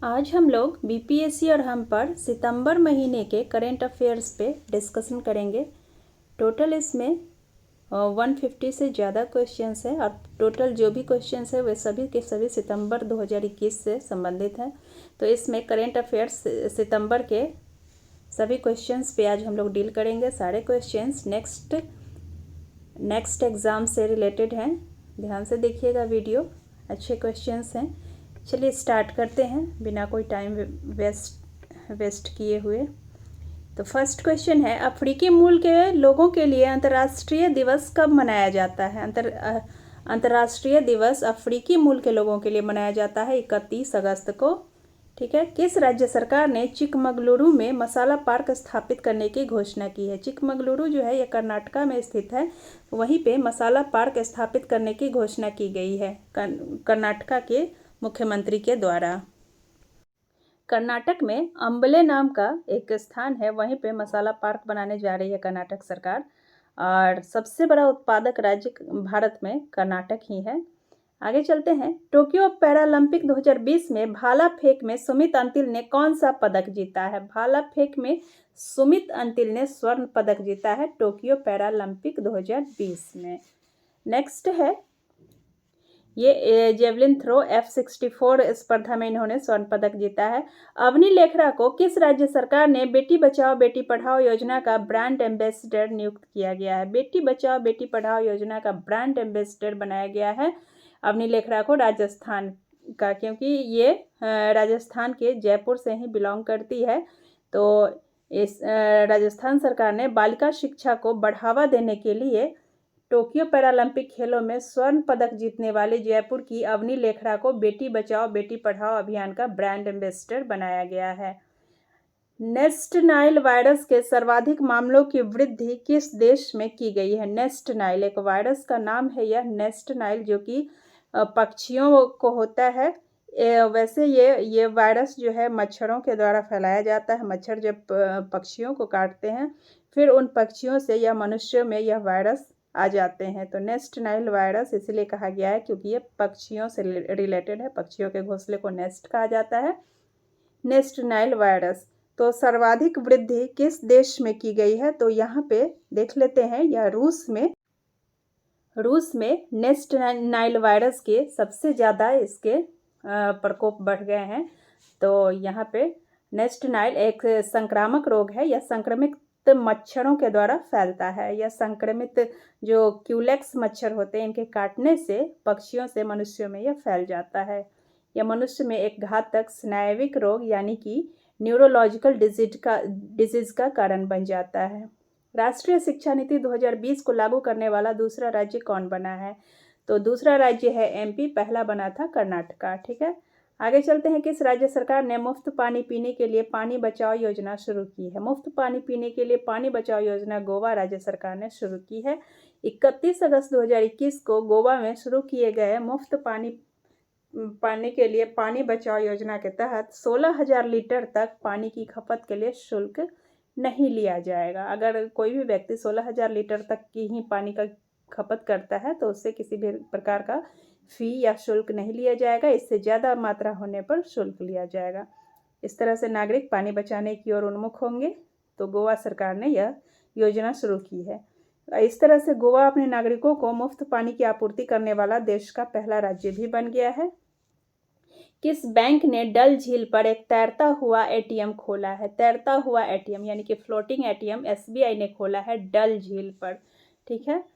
आज हम लोग बीपीएससी और हम पर सितंबर महीने के करेंट अफेयर्स पे डिस्कशन करेंगे। टोटल इसमें 150 से ज़्यादा क्वेश्चंस है और टोटल जो भी क्वेश्चंस है वे सभी के सभी सितंबर 2021 से संबंधित हैं। तो इसमें करेंट अफेयर्स सितंबर के सभी क्वेश्चंस पे आज हम लोग डील करेंगे। सारे क्वेश्चंस नेक्स्ट एग्ज़ाम से रिलेटेड हैं। ध्यान से देखिएगा वीडियो, अच्छे क्वेश्चंस हैं। चलिए स्टार्ट करते हैं बिना कोई टाइम वेस्ट किए हुए। तो फर्स्ट क्वेश्चन है, अफ्रीकी मूल के लोगों के लिए अंतर्राष्ट्रीय दिवस कब मनाया जाता है? अंतर्राष्ट्रीय दिवस अफ्रीकी मूल के लोगों के लिए मनाया जाता है 31 अगस्त को। ठीक है। किस राज्य सरकार ने चिकमगलुरु में मसाला पार्क स्थापित करने की घोषणा की है? चिकमगलुरु जो है यह कर्नाटका में स्थित है। वहीं पे मसाला पार्क स्थापित करने की घोषणा की गई है कर्नाटका के मुख्यमंत्री के द्वारा। कर्नाटक में अंबले नाम का एक स्थान है, वहीं पे मसाला पार्क बनाने जा रही है कर्नाटक सरकार। और सबसे बड़ा उत्पादक राज्य भारत में कर्नाटक ही है। आगे चलते हैं। टोक्यो पैरालंपिक 2020 में भाला फेंक में सुमित अंतिल ने कौन सा पदक जीता है? भाला फेंक में सुमित अंतिल ने स्वर्ण पदक जीता है टोक्यो पैरालंपिक 2020 में। नेक्स्ट है, ये जेवलिन थ्रो F64 स्पर्धा में इन्होंने स्वर्ण पदक जीता है। अवनी लेखरा को किस राज्य सरकार ने बेटी बचाओ बेटी पढ़ाओ योजना का ब्रांड एम्बेसडर नियुक्त किया गया है? बेटी बचाओ बेटी पढ़ाओ योजना का ब्रांड एम्बेसडर बनाया गया है अवनी लेखरा को राजस्थान का, क्योंकि ये राजस्थान के जयपुर से ही बिलोंग करती है। तो इस राजस्थान सरकार ने बालिका शिक्षा को बढ़ावा देने के लिए टोक्यो पैरालंपिक खेलों में स्वर्ण पदक जीतने वाली जयपुर की अवनी लेखरा को बेटी बचाओ बेटी पढ़ाओ अभियान का ब्रांड एम्बेसडर बनाया गया है। नेस्ट नाइल वायरस के सर्वाधिक मामलों की वृद्धि किस देश में की गई है? नेस्ट नाइल एक वायरस का नाम है, यह नेस्ट नाइल, जो कि पक्षियों को होता है। वैसे ये वायरस जो है मच्छरों के द्वारा फैलाया जाता है। मच्छर जब पक्षियों को काटते हैं फिर उन पक्षियों से या मनुष्यों में यह वायरस आ जाते हैं। तो नेस्ट नाइल वायरस इसलिए कहा गया है क्योंकि ये पक्षियों से रिलेटेड है। पक्षियों के घोंसले को नेस्ट कहा जाता है। Nest Nile virus. तो सर्वाधिक वृद्धि किस देश में की गई है? तो यहाँ पे देख लेते हैं, यह रूस में नेस्ट नाइल वायरस के सबसे ज़्यादा इसके प्रकोप बढ़ गए हैं। तो यहाँ पे नेस्ट नाइल एक संक्रामक रोग है। यह संक्रमित मच्छरों के द्वारा फैलता है। यह संक्रमित जो क्यूलेक्स मच्छर होते हैं, इनके काटने से पक्षियों से मनुष्यों में यह फैल जाता है। यह मनुष्य में एक घातक स्नायविक रोग यानी कि न्यूरोलॉजिकल डिजीज का कारण बन जाता है। राष्ट्रीय शिक्षा नीति 2020 को लागू करने वाला दूसरा राज्य कौन बना है? तो दूसरा राज्य है एमपी, पहला बना था कर्नाटका। ठीक है। आगे चलते हैं। किस राज्य सरकार ने मुफ्त पानी पीने के लिए पानी बचाओ योजना शुरू की है? मुफ्त पानी पीने के लिए पानी बचाओ योजना गोवा राज्य सरकार ने शुरू की है। 31 अगस्त 2021 को गोवा में शुरू किए गए मुफ्त पानी के लिए पानी बचाओ योजना के तहत 16,000 लीटर तक पानी की खपत के लिए शुल्क नहीं लिया जाएगा। अगर कोई भी व्यक्ति 16,000 लीटर तक की ही पानी का खपत करता है तो उससे किसी भी प्रकार का फी या शुल्क नहीं लिया जाएगा। इससे ज़्यादा मात्रा होने पर शुल्क लिया जाएगा। इस तरह से नागरिक पानी बचाने की ओर उन्मुख होंगे। तो गोवा सरकार ने यह योजना शुरू की है। इस तरह से गोवा अपने नागरिकों को मुफ्त पानी की आपूर्ति करने वाला देश का पहला राज्य भी बन गया है। किस बैंक ने डल झील पर एक तैरता हुआ एटीएम खोला है? तैरता हुआ एटीएम यानी कि फ्लोटिंग एटीएम एसबीआई ने खोला है डल झील पर। ठीक है।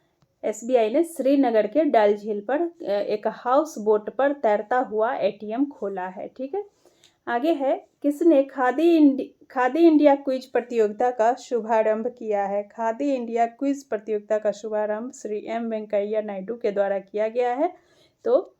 एसबीआई ने श्रीनगर के डल झील पर एक हाउस बोट पर तैरता हुआ एटीएम खोला है। ठीक है। आगे है, किसने खादी इंडिया क्विज प्रतियोगिता का शुभारंभ किया है? खादी इंडिया क्विज प्रतियोगिता का शुभारंभ श्री एम वेंकैया नायडू के द्वारा किया गया है। तो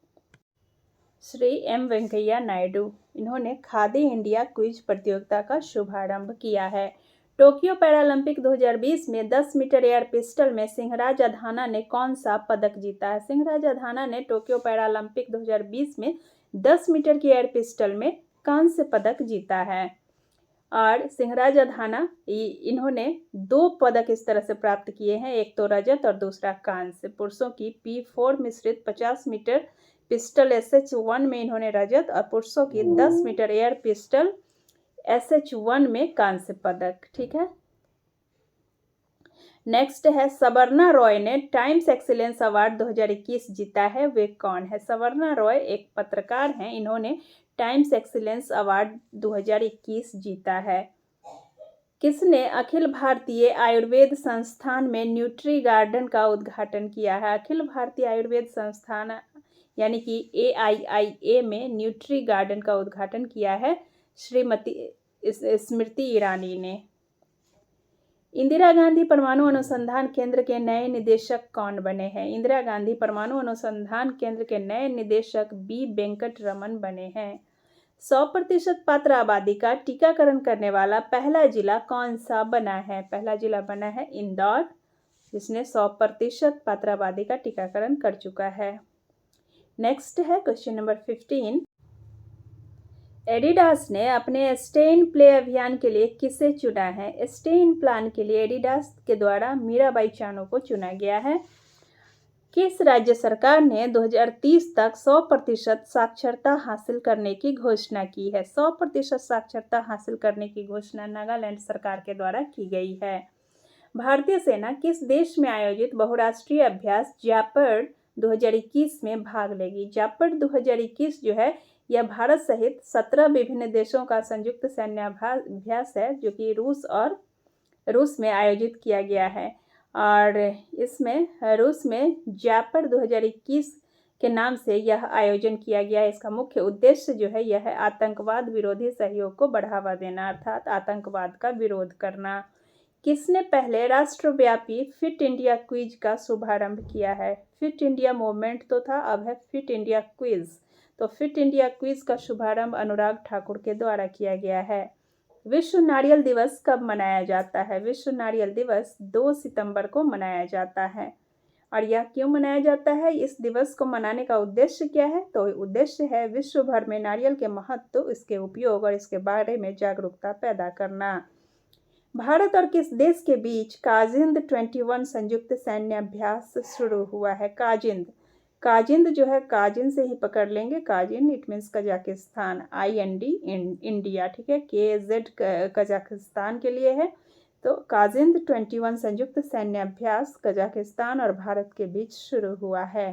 श्री एम वेंकैया नायडू, इन्होंने खादी इंडिया क्विज प्रतियोगिता का शुभारंभ किया है। टोक्यो पैरालंपिक 2020 में 10 मीटर एयर पिस्टल में सिंहराज अधाना ने कौन सा पदक जीता है? सिंहराज अधाना ने टोक्यो पैरालंपिक 2020 में 10 मीटर की एयर पिस्टल में कांस्य पदक जीता है। और सिंहराज अधाना इन्होंने 2 पदक इस तरह से प्राप्त किए हैं, एक तो रजत और दूसरा कांस्य। पुरुषों की P4 मिश्रित 50 मीटर पिस्टल SH1 में इन्होंने रजत और पुरुषों की 10 मीटर एयर पिस्टल SH1 में कांस्य पदक। ठीक है, नेक्स्ट है सवर्णा रॉय ने टाइम्स एक्सीलेंस अवार्ड 2021 जीता है, वे कौन है? सवर्णा रॉय एक पत्रकार हैं, इन्होंने टाइम्स एक्सीलेंस अवार्ड 2021 जीता है। किसने अखिल भारतीय आयुर्वेद संस्थान में न्यूट्री गार्डन का उद्घाटन किया है? अखिल भारतीय आयुर्वेद संस्थान यानी कि AIIA में न्यूट्री गार्डन का उद्घाटन किया है श्रीमती स्मृति ईरानी ने। इंदिरा गांधी परमाणु अनुसंधान केंद्र के नए निदेशक कौन बने हैं? इंदिरा गांधी परमाणु अनुसंधान केंद्र के नए निदेशक B वेंकट रमन बने हैं। 100% पात्र आबादी का टीकाकरण करने वाला पहला जिला कौन सा बना है? पहला जिला बना है इंदौर, जिसने 100% पात्र आबादी का टीकाकरण कर चुका है। नेक्स्ट है क्वेश्चन नंबर 15। एडिडास ने अपने स्टे इन प्ले अभियान के लिए किसे चुना है? स्टे इन प्लान के लिए एडिडास के द्वारा मीराबाई चानू को चुना गया है। किस राज्य सरकार ने 2030 तक 100% साक्षरता हासिल करने की घोषणा की है? 100% साक्षरता हासिल करने की घोषणा नागालैंड सरकार के द्वारा की गई है। भारतीय सेना किस देश में आयोजित बहुराष्ट्रीय अभ्यास जापर्ड 2021 में भाग लेगी? जापर्ड 2021 जो है यह भारत सहित 17 विभिन्न देशों का संयुक्त सैन्याभ्यास है, जो कि रूस में आयोजित किया गया है। और इसमें रूस में जापर्ड 2021 के नाम से यह आयोजन किया गया है। इसका मुख्य उद्देश्य जो है यह है आतंकवाद विरोधी सहयोग को बढ़ावा देना, अर्थात आतंकवाद का विरोध करना। किसने पहले राष्ट्रव्यापी फिट इंडिया क्विज का शुभारंभ किया है? फिट इंडिया मूवमेंट तो था, अब है फिट इंडिया क्विज। तो फिट इंडिया क्विज का शुभारंभ अनुराग ठाकुर के द्वारा किया गया है। विश्व नारियल दिवस कब मनाया जाता है? विश्व नारियल दिवस 2 सितंबर को मनाया जाता है। और यह क्यों मनाया जाता है? इस दिवस को मनाने का उद्देश्य क्या है? तो उद्देश्य है विश्व भर में नारियल के महत्व, इसके उपयोग और इसके बारे में जागरूकता पैदा करना। भारत और किस देश के बीच काजिंद 21 संयुक्त सैन्य अभ्यास शुरू हुआ है? काजिंद जो है काजिन से ही पकड़ लेंगे, cousin it means Kazakhstan, IND India, ठीक है, KZ कजाकिस्तान के लिए है। तो काजिंद 21 संयुक्त सैन्य अभ्यास कजाकिस्तान और भारत के बीच शुरू हुआ है।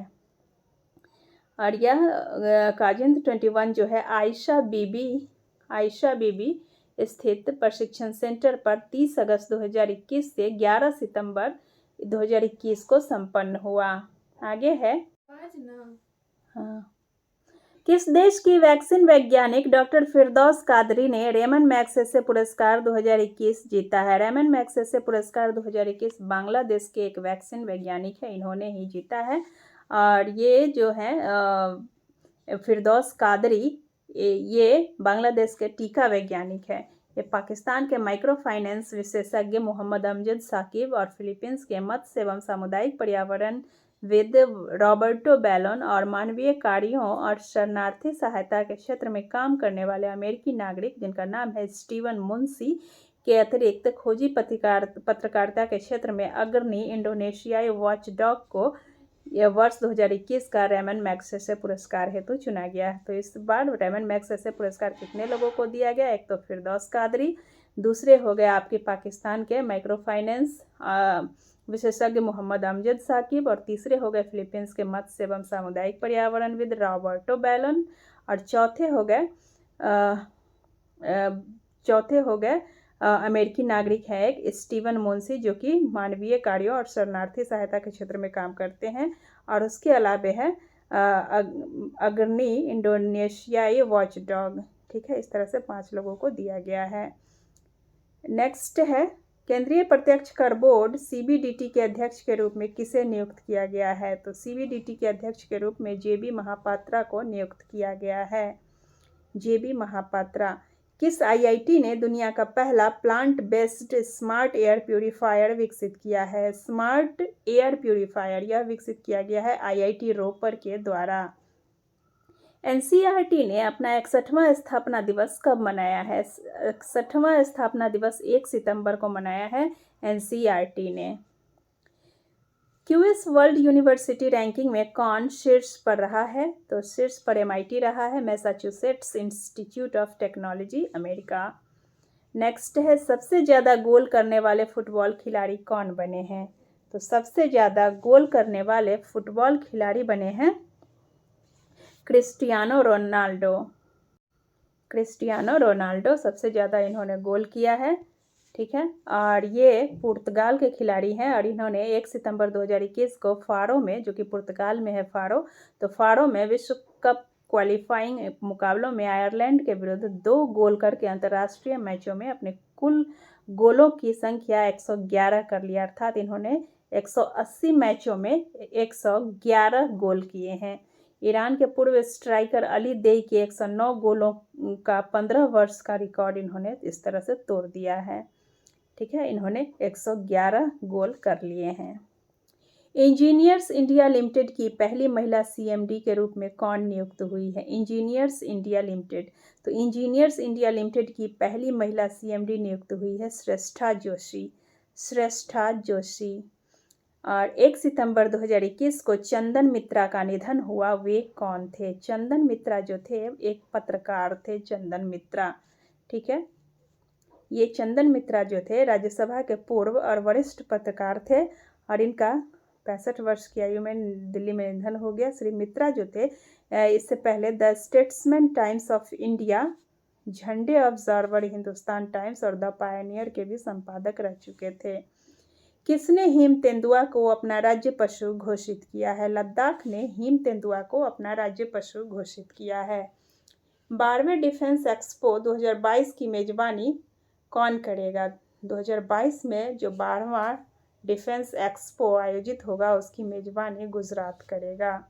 और यह काजिंद 21 जो है आयशा बीबी स्थित प्रशिक्षण सेंटर पर 30 अगस्त 2021 से 11 सितंबर 2021 को संपन्न हुआ। आगे है हाँ, किस देश की वैक्सीन वैज्ञानिक डॉक्टर फिरदौस कादरी ने रेमन मैग्सेसे पुरस्कार 2021 जीता है? रेमन मैग्सेसे पुरस्कार 2021 बांग्लादेश के एक वैक्सीन वैज्ञानिक है, इन्होंने ही जीता है। और ये जो है फिरदौस कादरी, ये बांग्लादेश के टीका वैज्ञानिक है। ये पाकिस्तान के माइक्रो फाइनेंस विशेषज्ञ मोहम्मद अमजद साकिब और फिलीपींस के मत्स्य एवं सामुदायिक पर्यावरण विद रॉबर्टो बैलोन और मानवीय कार्यों और शरणार्थी सहायता के क्षेत्र में काम करने वाले अमेरिकी नागरिक जिनका नाम है स्टीवन मुंशी के अतिरिक्त खोजी पत्रकारिता के क्षेत्र में अग्रणी इंडोनेशियाई वॉचडॉग को यह वर्ष 2021 का रेमन मैग्सेसे पुरस्कार हेतु चुना गया है। तो इस बार रेमन मैग्सेसे पुरस्कार कितने लोगों को दिया गया? एक तो फिरदौस कादरी, दूसरे हो गए आपके पाकिस्तान के माइक्रो फाइनेंस विशेषज्ञ मोहम्मद अमजद साकिब, और तीसरे हो गए फिलीपींस के मत्स्य एवं सामुदायिक पर्यावरण विद रॉबर्टो बैलोन, और चौथे हो गए अमेरिकी नागरिक है एक स्टीवन मुंशी, जो कि मानवीय कार्यों और शरणार्थी सहायता के क्षेत्र में काम करते हैं। और उसके अलावा है अग्रणी इंडोनेशियाई वॉचडॉग, ठीक है। इस तरह से 5 लोगों को दिया गया है। नेक्स्ट है केंद्रीय प्रत्यक्ष कर बोर्ड CBDT के अध्यक्ष के रूप में किसे नियुक्त किया गया है? तो CBDT के अध्यक्ष के रूप में JB महापात्रा को नियुक्त किया गया है। JB महापात्रा। किस IIT ने दुनिया का पहला plant based smart air purifier विकसित किया है? स्मार्ट एयर प्यूरीफायर यह विकसित किया गया है IIT रोपर के द्वारा। NCERT ने अपना 61वां स्थापना दिवस कब मनाया है? 61वां स्थापना दिवस 1 सितंबर को मनाया है NCERT ने। क्यूएस वर्ल्ड यूनिवर्सिटी रैंकिंग में कौन शीर्ष पर रहा है? तो शीर्ष पर MIT रहा है, Massachusetts institute of technology, America. Next है, सबसे ज़्यादा गोल करने वाले फुटबॉल खिलाड़ी कौन बने हैं? तो सबसे ज़्यादा गोल करने वाले फुटबॉल खिलाड़ी बने हैं क्रिस्टियानो रोनाल्डो। क्रिस्टियानो रोनाल्डो सबसे ज़्यादा इन्होंने गोल किया है, ठीक है। और ये पुर्तगाल के खिलाड़ी हैं और इन्होंने 1 सितंबर 2021 को फारो में, जो कि पुर्तगाल में है फारो, तो फारो में विश्व कप क्वालिफाइंग मुकाबलों में आयरलैंड के विरुद्ध 2 गोल करके अंतर्राष्ट्रीय मैचों में अपने कुल गोलों की संख्या 111 कर लिया। अर्थात इन्होंने 180 मैचों में 111 गोल किए हैं। ईरान के पूर्व स्ट्राइकर अली देई के 109 गोलों का 15 वर्ष का रिकॉर्ड इन्होंने इस तरह से तोड़ दिया है, ठीक है। इन्होंने 111 गोल कर लिए हैं। इंजीनियर्स इंडिया लिमिटेड की पहली महिला CMD के रूप में कौन नियुक्त हुई है? इंजीनियर्स इंडिया लिमिटेड, तो इंजीनियर्स इंडिया लिमिटेड की पहली महिला CMD नियुक्त हुई है श्रेष्ठा जोशी। श्रेष्ठा जोशी। और 1 सितंबर 2021 को चंदन मित्रा का निधन हुआ। वे कौन थे? चंदन मित्रा जो थे एक पत्रकार थे, चंदन मित्रा, ठीक है। ये चंदन मित्रा जो थे राज्यसभा के पूर्व और वरिष्ठ पत्रकार थे और इनका 65 वर्ष की आयु में दिल्ली में निधन हो गया। श्री मित्रा जो थे इससे पहले the statesman times of India, झंडे ऑब्जर्वर हिंदुस्तान टाइम्स और द पायनियर के भी संपादक रह चुके थे। किसने हिम तेंदुआ को अपना राज्य पशु घोषित किया है? लद्दाख ने हिम तेंदुआ को अपना राज्य पशु घोषित किया है। 12वें डिफेंस एक्सपो 2022 की मेजबानी कौन करेगा? 2022 में जो 12वां डिफेंस एक्सपो आयोजित होगा उसकी मेजबानी गुजरात करेगा।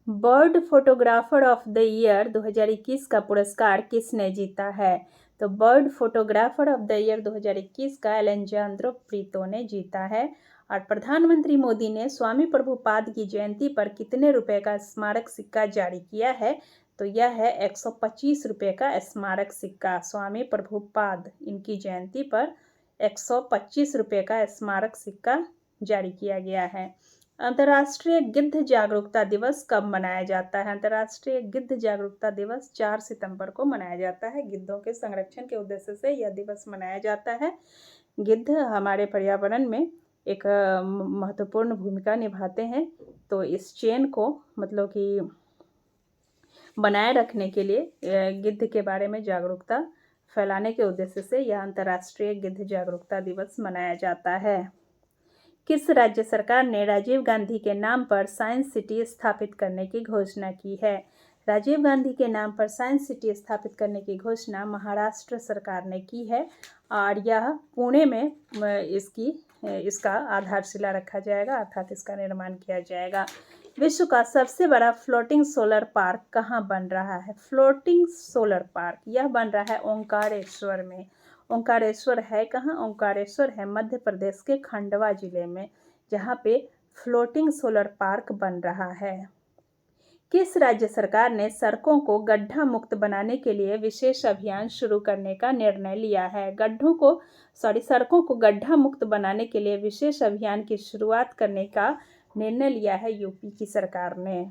Bird photographer of the year 2021 का पुरस्कार किसने जीता है? तो bird photographer of the year 2021 का एलेजांद्रो प्रीतो ने जीता है। और प्रधानमंत्री मोदी ने स्वामी प्रभुपाद की जयंती पर कितने रुपए का स्मारक सिक्का जारी किया है? तो यह है 125 रुपये का स्मारक सिक्का। स्वामी प्रभुपाद इनकी जयंती पर 125 रुपये का स्मारक सिक्का जारी किया गया है। अंतर्राष्ट्रीय गिद्ध जागरूकता दिवस कब मनाया जाता है? अंतर्राष्ट्रीय गिद्ध जागरूकता दिवस 4 सितंबर को मनाया जाता है। गिद्धों के संरक्षण के उद्देश्य से यह दिवस मनाया जाता है। गिद्ध हमारे पर्यावरण में एक महत्वपूर्ण भूमिका निभाते हैं, तो इस चेन को मतलब कि बनाए रखने के लिए गिद्ध के बारे में जागरूकता फैलाने के उद्देश्य से यह अंतर्राष्ट्रीय गिद्ध जागरूकता दिवस मनाया जाता है। किस राज्य सरकार ने राजीव गांधी के नाम पर साइंस सिटी स्थापित करने की घोषणा की है? राजीव गांधी के नाम पर साइंस सिटी स्थापित करने की घोषणा महाराष्ट्र सरकार ने की है और यह पुणे में इसका आधारशिला रखा जाएगा, अर्थात इसका निर्माण किया जाएगा। विश्व का सबसे बड़ा फ्लोटिंग सोलर पार्क कहाँ बन रहा है? फ्लोटिंग सोलर पार्क यह बन रहा है ओंकारेश्वर में। ओंकारेश्वर है कहाँ? ओंकारेश्वर है मध्य प्रदेश के खंडवा जिले में, जहाँ पे फ्लोटिंग सोलर पार्क बन रहा है। किस राज्य सरकार ने सड़कों को गड्ढा मुक्त बनाने के लिए विशेष अभियान शुरू करने का निर्णय लिया है? सड़कों को गड्ढा मुक्त बनाने के लिए विशेष अभियान की शुरुआत करने का निर्णय लिया है यूपी की सरकार ने।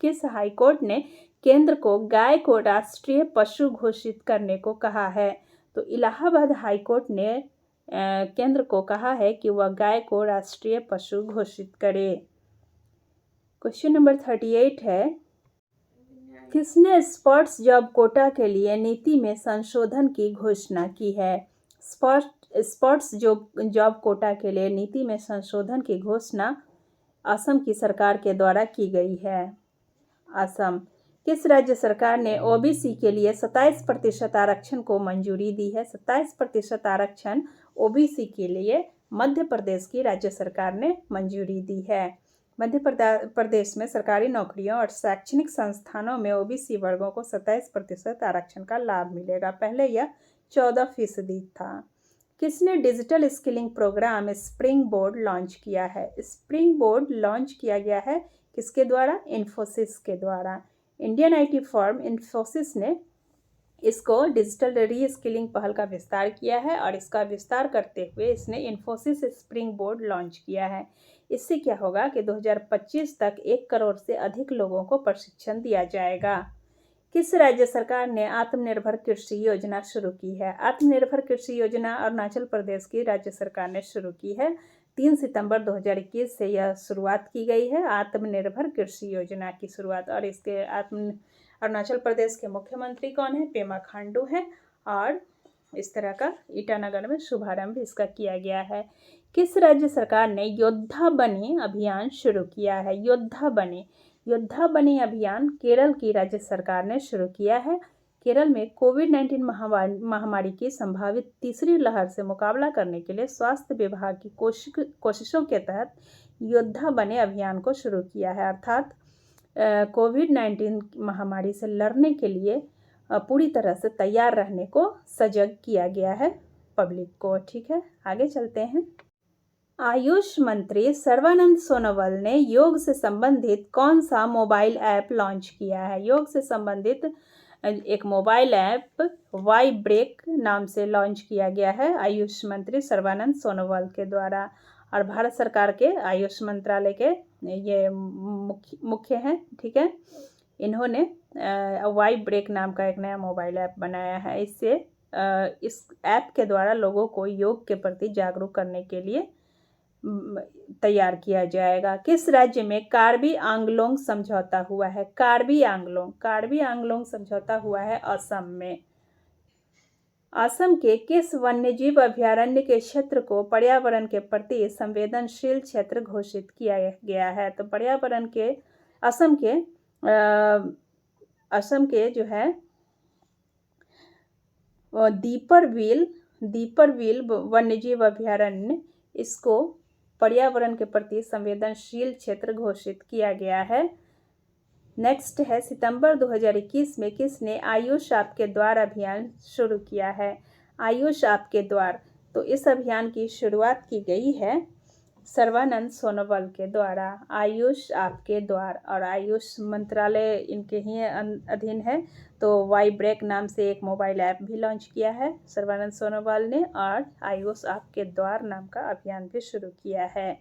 किस हाईकोर्ट ने केंद्र को गाय को राष्ट्रीय पशु घोषित करने को कहा है? तो इलाहाबाद हाईकोर्ट ने केंद्र को कहा है कि वह गाय को राष्ट्रीय पशु घोषित करे। क्वेश्चन नंबर 38 है, किसने स्पोर्ट्स जॉब कोटा के लिए नीति में संशोधन की घोषणा की है? स्पोर्ट्स जॉब कोटा के लिए नीति में संशोधन की घोषणा असम की सरकार के द्वारा की गई है। असम। किस राज्य सरकार ने OBC के लिए 27% आरक्षण को मंजूरी दी है? 27% आरक्षण OBC के लिए मध्य प्रदेश की राज्य सरकार ने मंजूरी दी है। मध्य प्रदेश में सरकारी नौकरियों और शैक्षणिक संस्थानों में OBC वर्गों को 27% आरक्षण का लाभ मिलेगा। पहले यह 14% था। किसने digital skilling program springboard launch किया है? स्प्रिंग बोर्ड लॉन्च किया गया है किसके द्वारा? इन्फोसिस के द्वारा। इंडियन IT फर्म इन्फोसिस ने इसको डिजिटल री स्किलिंग पहल का विस्तार किया है और इसका विस्तार करते हुए इसने इन्फोसिस स्प्रिंग बोर्ड लॉन्च किया है। इससे क्या होगा कि 2025 तक 1 करोड़ से अधिक लोगों को प्रशिक्षण दिया जाएगा। किस राज्य सरकार ने आत्मनिर्भर कृषि योजना शुरू की है? आत्मनिर्भर कृषि योजना अरुणाचल प्रदेश की राज्य सरकार ने शुरू की है। 3 सितंबर 2021 से यह शुरुआत की गई है, आत्मनिर्भर कृषि योजना की शुरुआत। और इसके अरुणाचल प्रदेश के मुख्यमंत्री कौन है? पेमा खांडू हैं। और इस तरह का ईटानगर में शुभारंभ इसका किया गया है। किस राज्य सरकार ने योद्धा बने अभियान शुरू किया है? योद्धा बने अभियान केरल की राज्य सरकार ने शुरू किया है। केरल में कोविड-19 महामारी की संभावित तीसरी लहर से मुकाबला करने के लिए स्वास्थ्य विभाग की कोशिशों के तहत योद्धा बने अभियान को शुरू किया है। अर्थात कोविड-19 महामारी से लड़ने के लिए पूरी तरह से तैयार रहने को सजग किया गया है पब्लिक को। ठीक है, आगे चलते हैं। आयुष मंत्री सर्बानंद सोनोवाल ने योग से संबंधित कौन सा मोबाइल ऐप लॉन्च किया है? योग से संबंधित एक मोबाइल ऐप वाई ब्रेक नाम से लॉन्च किया गया है आयुष मंत्री सर्बानंद सोनोवाल के द्वारा। और भारत सरकार के आयुष मंत्रालय के ये मुख्य हैं। ठीक है, इन्होंने वाई ब्रेक नाम का एक नया मोबाइल ऐप बनाया है। इससे इस ऐप के द्वारा लोगों को योग के प्रति जागरूक करने के लिए तैयार किया जाएगा। किस राज्य में कार्बी आंगलोंग समझौता हुआ है? कार्बी आंगलोंग समझौता हुआ है असम में। असम के किस वन्यजीव अभयारण्य के क्षेत्र को पर्यावरण के प्रति संवेदनशील क्षेत्र घोषित किया गया है? तो पर्यावरण के असम के जो है दीपरविल वन्यजीव अभयारण्य, इसको पर्यावरण के प्रति संवेदनशील क्षेत्र घोषित किया गया है। नेक्स्ट है, सितंबर 2021 में किसने आयुष आपके द्वार अभियान शुरू किया है? आयुष आपके द्वार, तो इस अभियान की शुरुआत की गई है सर्बानंद सोनोवाल के द्वारा। आयुष आपके द्वार, और आयुष मंत्रालय इनके ही अधीन है। तो वाई ब्रेक नाम से एक मोबाइल ऐप भी लॉन्च किया है सर्बानंद सोनोवाल ने, और आयुष आपके द्वार नाम का अभियान भी शुरू किया है।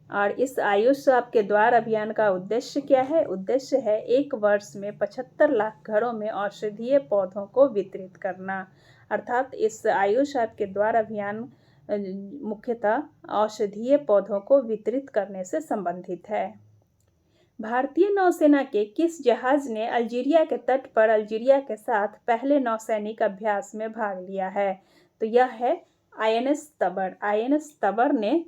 और इस आयुष आपके द्वार अभियान का उद्देश्य क्या है? उद्देश्य है 1 वर्ष में 75 लाख घरों में औषधीय पौधों को वितरित करना। अर्थात इस आयुष आपके द्वार अभियान मुख्यतः औषधीय पौधों को वितरित करने से संबंधित है। भारतीय नौसेना के किस जहाज ने अल्जीरिया के तट पर अल्जीरिया के साथ पहले नौसैनिक अभ्यास में भाग लिया है? तो यह है INS तबर। INS तबर ने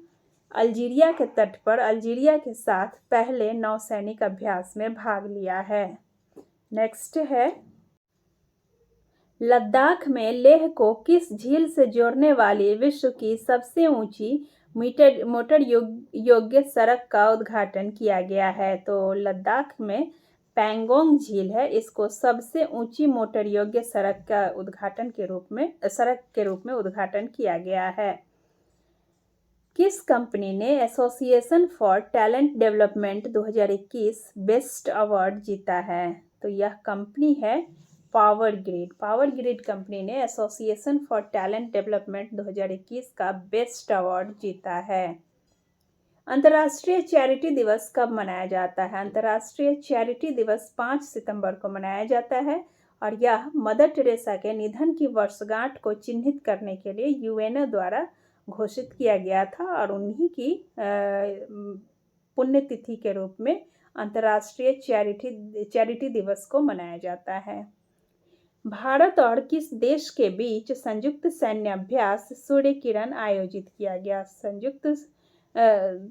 अल्जीरिया के तट पर अल्जीरिया के साथ पहले नौसैनिक अभ्यास में भाग लिया है। नेक्स्ट है, लद्दाख में लेह को किस झील से जोड़ने वाली विश्व की सबसे ऊंची मोटर योग्य सड़क का उद्घाटन किया गया है? तो लद्दाख में पैंगोंग झील है, इसको सबसे ऊंची मोटर योग्य सड़क के रूप में उद्घाटन किया गया है। किस कंपनी ने association for talent development 2021 best award जीता है? तो यह कंपनी है पावर ग्रिड कंपनी ने एसोसिएशन फॉर टैलेंट डेवलपमेंट 2021 का बेस्ट अवार्ड जीता है। अंतर्राष्ट्रीय चैरिटी दिवस कब मनाया जाता है? अंतर्राष्ट्रीय चैरिटी दिवस 5 सितंबर को मनाया जाता है, और यह मदर टेरेसा के निधन की वर्षगांठ को चिन्हित करने के लिए यूएनओ द्वारा घोषित किया गया था, और उन्हीं की पुण्यतिथि के रूप में अंतर्राष्ट्रीय चैरिटी दिवस को मनाया जाता है। भारत और किस देश के बीच संयुक्त सैन्य अभ्यास सूर्य किरण आयोजित किया गया? संयुक्त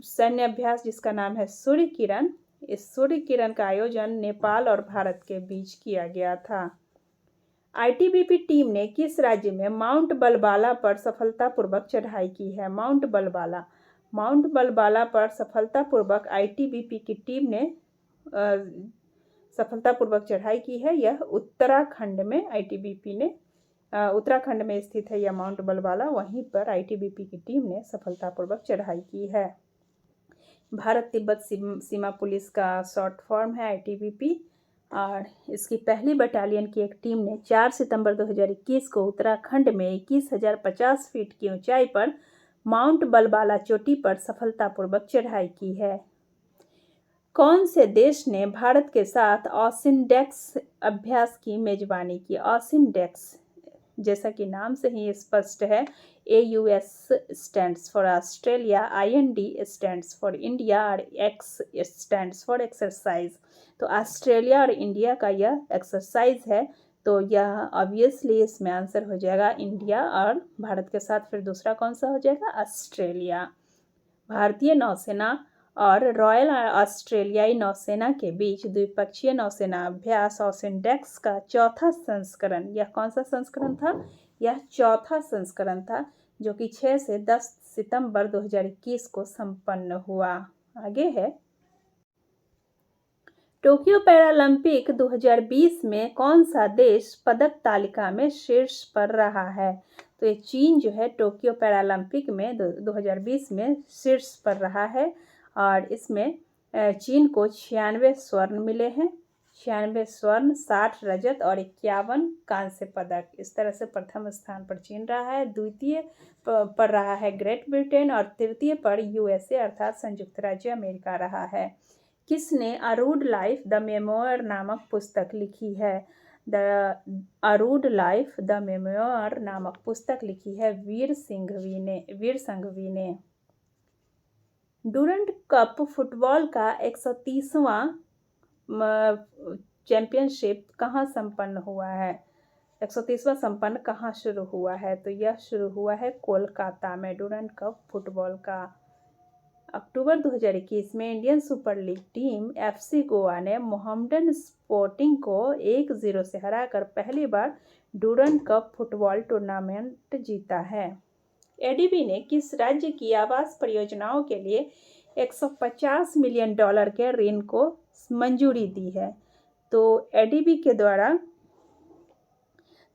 सैन्य अभ्यास जिसका नाम है सूर्य किरण, इस सूर्य किरण का आयोजन नेपाल और भारत के बीच किया गया था। ITBP टीम ने किस राज्य में माउंट बलबाला पर सफलतापूर्वक चढ़ाई की है? माउंट बलबाला पर सफलतापूर्वक ITBP की टीम ने सफलतापूर्वक चढ़ाई की है। यह उत्तराखंड में ITBP ने उत्तराखंड में स्थित है यह माउंट बलबाला, वहीं पर ITBP की टीम ने सफलतापूर्वक चढ़ाई की है। भारत तिब्बत सीमा पुलिस का शॉर्ट फॉर्म है ITBP, और इसकी पहली बटालियन की एक टीम ने 4 सितंबर 2021 को उत्तराखंड में 21,050 फीट की ऊंचाई पर माउंट बलबाला चोटी पर सफलतापूर्वक चढ़ाई की है। कौन से देश ने भारत के साथ ऑसिनडेक्स अभ्यास की मेजबानी की? ऑसिनडेक्स, जैसा कि नाम से ही स्पष्ट है, AUS stands for Australia, IND stands for India और X स्टैंड्स फॉर एक्सरसाइज। तो ऑस्ट्रेलिया और इंडिया का यह एक्सरसाइज है, तो यह ऑब्वियसली इसमें आंसर हो जाएगा इंडिया, और भारत के साथ फिर दूसरा कौन सा हो जाएगा? ऑस्ट्रेलिया। भारतीय नौसेना और रॉयल ऑस्ट्रेलियाई नौसेना के बीच द्विपक्षीय नौसेना अभ्यास ऑसिनडेक्स का चौथा संस्करण, यह कौन सा संस्करण था? यह चौथा संस्करण था, जो कि 6 से 10 सितंबर 2021 को संपन्न हुआ। आगे है, टोक्यो पैरालंपिक 2020 में कौन सा देश पदक तालिका में शीर्ष पर रहा है? तो ये चीन जो है टोक्यो पैरालंपिक में 2020 में शीर्ष पर रहा है, और इसमें चीन को 96 स्वर्ण मिले हैं, 96 स्वर्ण, 60 रजत और 51 कांस्य पदक। इस तरह से प्रथम स्थान पर चीन रहा है, द्वितीय पर रहा है ग्रेट ब्रिटेन और तृतीय पर USA अर्थात संयुक्त राज्य अमेरिका रहा है। किसने a rude life the memoir नामक पुस्तक लिखी है? A rude life the memoir नामक पुस्तक लिखी है वीर संघवी ने। डूरंट कप फुटबॉल का 130वां चैंपियनशिप कहाँ संपन्न हुआ है? 130वां संपन्न कहाँ शुरू हुआ है? तो यह शुरू हुआ है कोलकाता में, डूरंट कप फुटबॉल का। अक्टूबर 2021 में Indian super league team FC Goa ने मोहम्मडन स्पोर्टिंग को 1-0 से हराकर पहली बार डूरंट कप फुटबॉल टूर्नामेंट जीता है। ADB ने किस राज्य की आवास परियोजनाओं के लिए $150 मिलियन के ऋण को मंजूरी दी है? तो ADB के द्वारा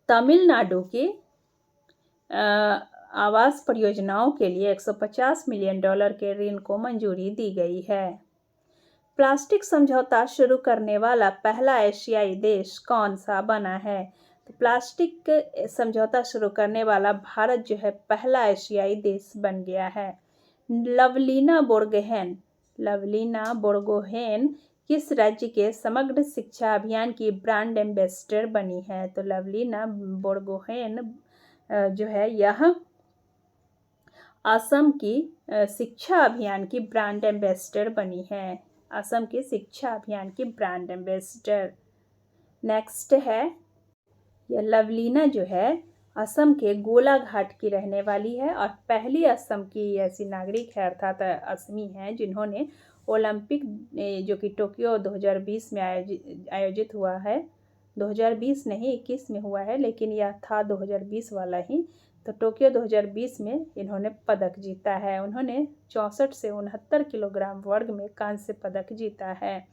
तमिलनाडु की आवास परियोजनाओं के लिए $150 मिलियन के ऋण को मंजूरी दी गई है। प्लास्टिक समझौता शुरू करने वाला पहला एशियाई देश कौन सा बना है? तो प्लास्टिक समझौता शुरू करने वाला भारत जो है पहला एशियाई देश बन गया है। लवलीना बोर्गोहेन किस राज्य के समग्र शिक्षा अभियान की ब्रांड एम्बेसडर बनी है? तो लवलीना बोर्गोहेन जो है यह असम की शिक्षा अभियान की ब्रांड एम्बेसडर बनी है, असम की शिक्षा अभियान की ब्रांड एम्बेसडर। नेक्स्ट है, यह लवलीना जो है असम के गोलाघाट की रहने वाली है और पहली असम की ऐसी नागरिक है अर्थात असमी है जिन्होंने ओलंपिक जो कि टोक्यो 2020 में आयोजित हुआ है, 2020 नहीं 21 में हुआ है, लेकिन यह था 2020 वाला ही, तो टोक्यो 2020 में इन्होंने पदक जीता है। उन्होंने 64 से 69 किलोग्राम वर्ग में कांस्य पदक जीता है।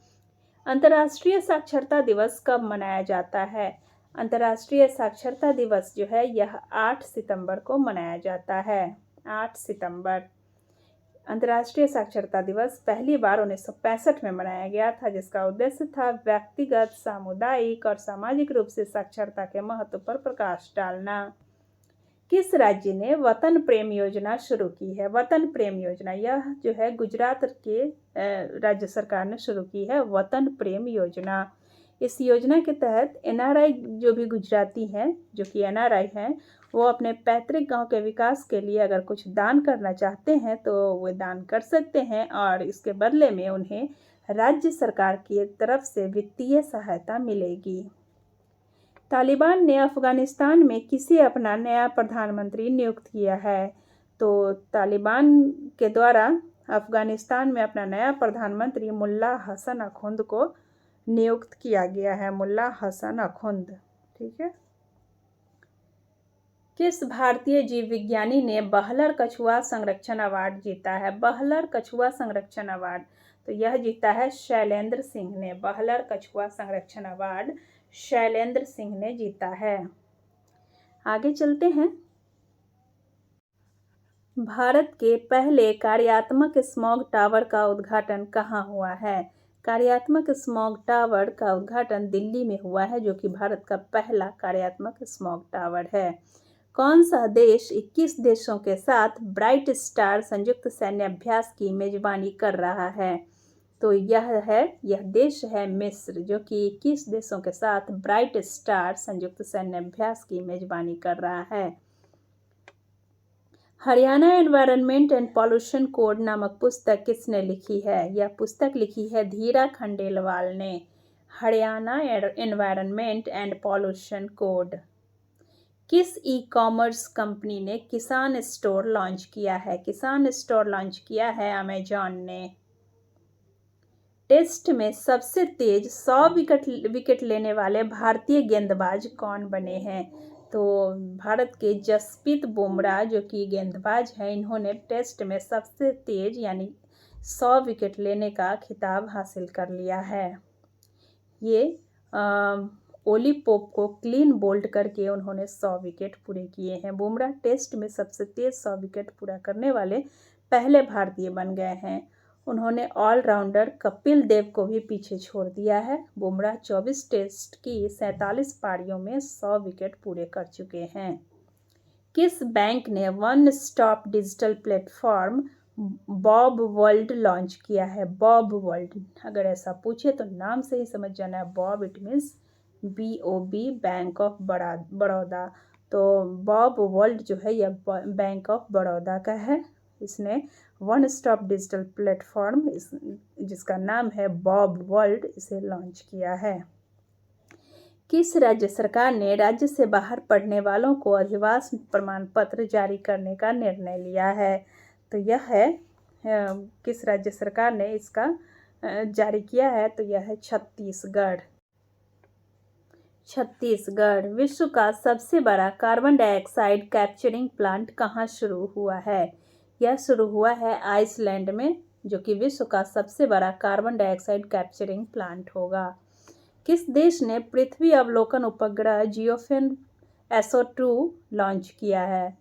अंतर्राष्ट्रीय साक्षरता दिवस कब मनाया जाता है? अंतर्राष्ट्रीय साक्षरता दिवस जो है यह 8 सितंबर को मनाया जाता है। 8 सितंबर अंतर्राष्ट्रीय साक्षरता दिवस पहली बार 1965 में मनाया गया था, जिसका उद्देश्य था व्यक्तिगत, सामुदायिक और सामाजिक रूप से साक्षरता के महत्व पर प्रकाश डालना। किस राज्य ने वतन प्रेम योजना शुरू की है? वतन प्रेम योजना यह जो है गुजरात के राज्य सरकार ने शुरू की है वतन प्रेम योजना। इस योजना के तहत NRI जो भी गुजराती हैं, जो कि NRI हैं, वो अपने पैतृक गांव के विकास के लिए अगर कुछ दान करना चाहते हैं तो वो दान कर सकते हैं और इसके बदले में उन्हें राज्य सरकार की तरफ से वित्तीय सहायता मिलेगी। तालिबान ने अफगानिस्तान में किसे अपना नया प्रधानमंत्री नियुक्त किया है? तो तालिबान के द्वारा अफगानिस्तान में अपना नया प्रधानमंत्री मुल्ला हसन अखुंद को नियुक्त किया गया है, मुल्ला हसन अखुंद। ठीक है। किस भारतीय जीव विज्ञानी ने बहलर कछुआ संरक्षण अवार्ड जीता है? बहलर कछुआ संरक्षण अवार्ड तो यह जीता है शैलेंद्र सिंह ने। बहलर कछुआ संरक्षण अवार्ड शैलेंद्र सिंह ने जीता है। आगे चलते हैं। भारत के पहले कार्यात्मक स्मॉग टावर का उद्घाटन कहाँ हुआ है? कार्यात्मक स्मॉग टावर का उद्घाटन दिल्ली में हुआ है, जो कि भारत का पहला कार्यात्मक स्मॉग टावर है। कौन सा देश 21 देशों के साथ ब्राइट स्टार संयुक्त सैन्य अभ्यास की मेजबानी कर रहा है? तो यह देश है मिस्र, जो कि 21 देशों के साथ ब्राइट स्टार संयुक्त सैन्य अभ्यास की मेजबानी कर रहा है। Haryana environment and pollution code नामक पुस्तक किसने लिखी है? यह पुस्तक लिखी है धीरा खंडेलवाल ने। Haryana environment and pollution code. किस ई कॉमर्स कंपनी ने किसान स्टोर लॉन्च किया है? किसान स्टोर लॉन्च किया है अमेजॉन ने। टेस्ट में सबसे तेज 100 विकेट लेने वाले भारतीय गेंदबाज कौन बने हैं? तो भारत के जसप्रीत बुमराह, जो कि गेंदबाज हैं, इन्होंने टेस्ट में सबसे तेज यानी 100 विकेट लेने का खिताब हासिल कर लिया है। ये ओली पोप को क्लीन बोल्ड करके उन्होंने 100 विकेट पूरे किए हैं। बुमराह टेस्ट में सबसे तेज 100 विकेट पूरा करने वाले पहले भारतीय बन गए हैं। उन्होंने ऑलराउंडर कपिल देव को भी पीछे छोड़ दिया है। बुमराह 24 टेस्ट की 47 पारियों में 100 विकेट पूरे कर चुके हैं। किस बैंक ने one stop digital platform Bob world launch किया है? बॉब वर्ल्ड, अगर ऐसा पूछे तो नाम से ही समझ जाना है। Bob it means BOB, bank of Baroda. तो बॉब वर्ल्ड जो है यह बैंक ऑफ बड़ौदा का है। इसने वन स्टॉप डिजिटल प्लेटफॉर्म जिसका नाम है बॉब वर्ल्ड, इसे लॉन्च किया है। किस राज्य सरकार ने राज्य से बाहर पढ़ने वालों को अधिवास प्रमाण पत्र जारी करने का निर्णय लिया है? तो यह है किस राज्य सरकार ने इसका जारी किया है? तो यह है छत्तीसगढ़। छत्तीसगढ़। विश्व का सबसे बड़ा कार्बन डाइऑक्साइड कैप्चरिंग प्लांट कहाँ शुरू हुआ है? यह शुरू हुआ है आइसलैंड में, जो कि विश्व का सबसे बड़ा कार्बन डाइऑक्साइड कैप्चरिंग प्लांट होगा। किस देश ने पृथ्वी अवलोकन उपग्रह जियोफेन SO2 लॉन्च किया है?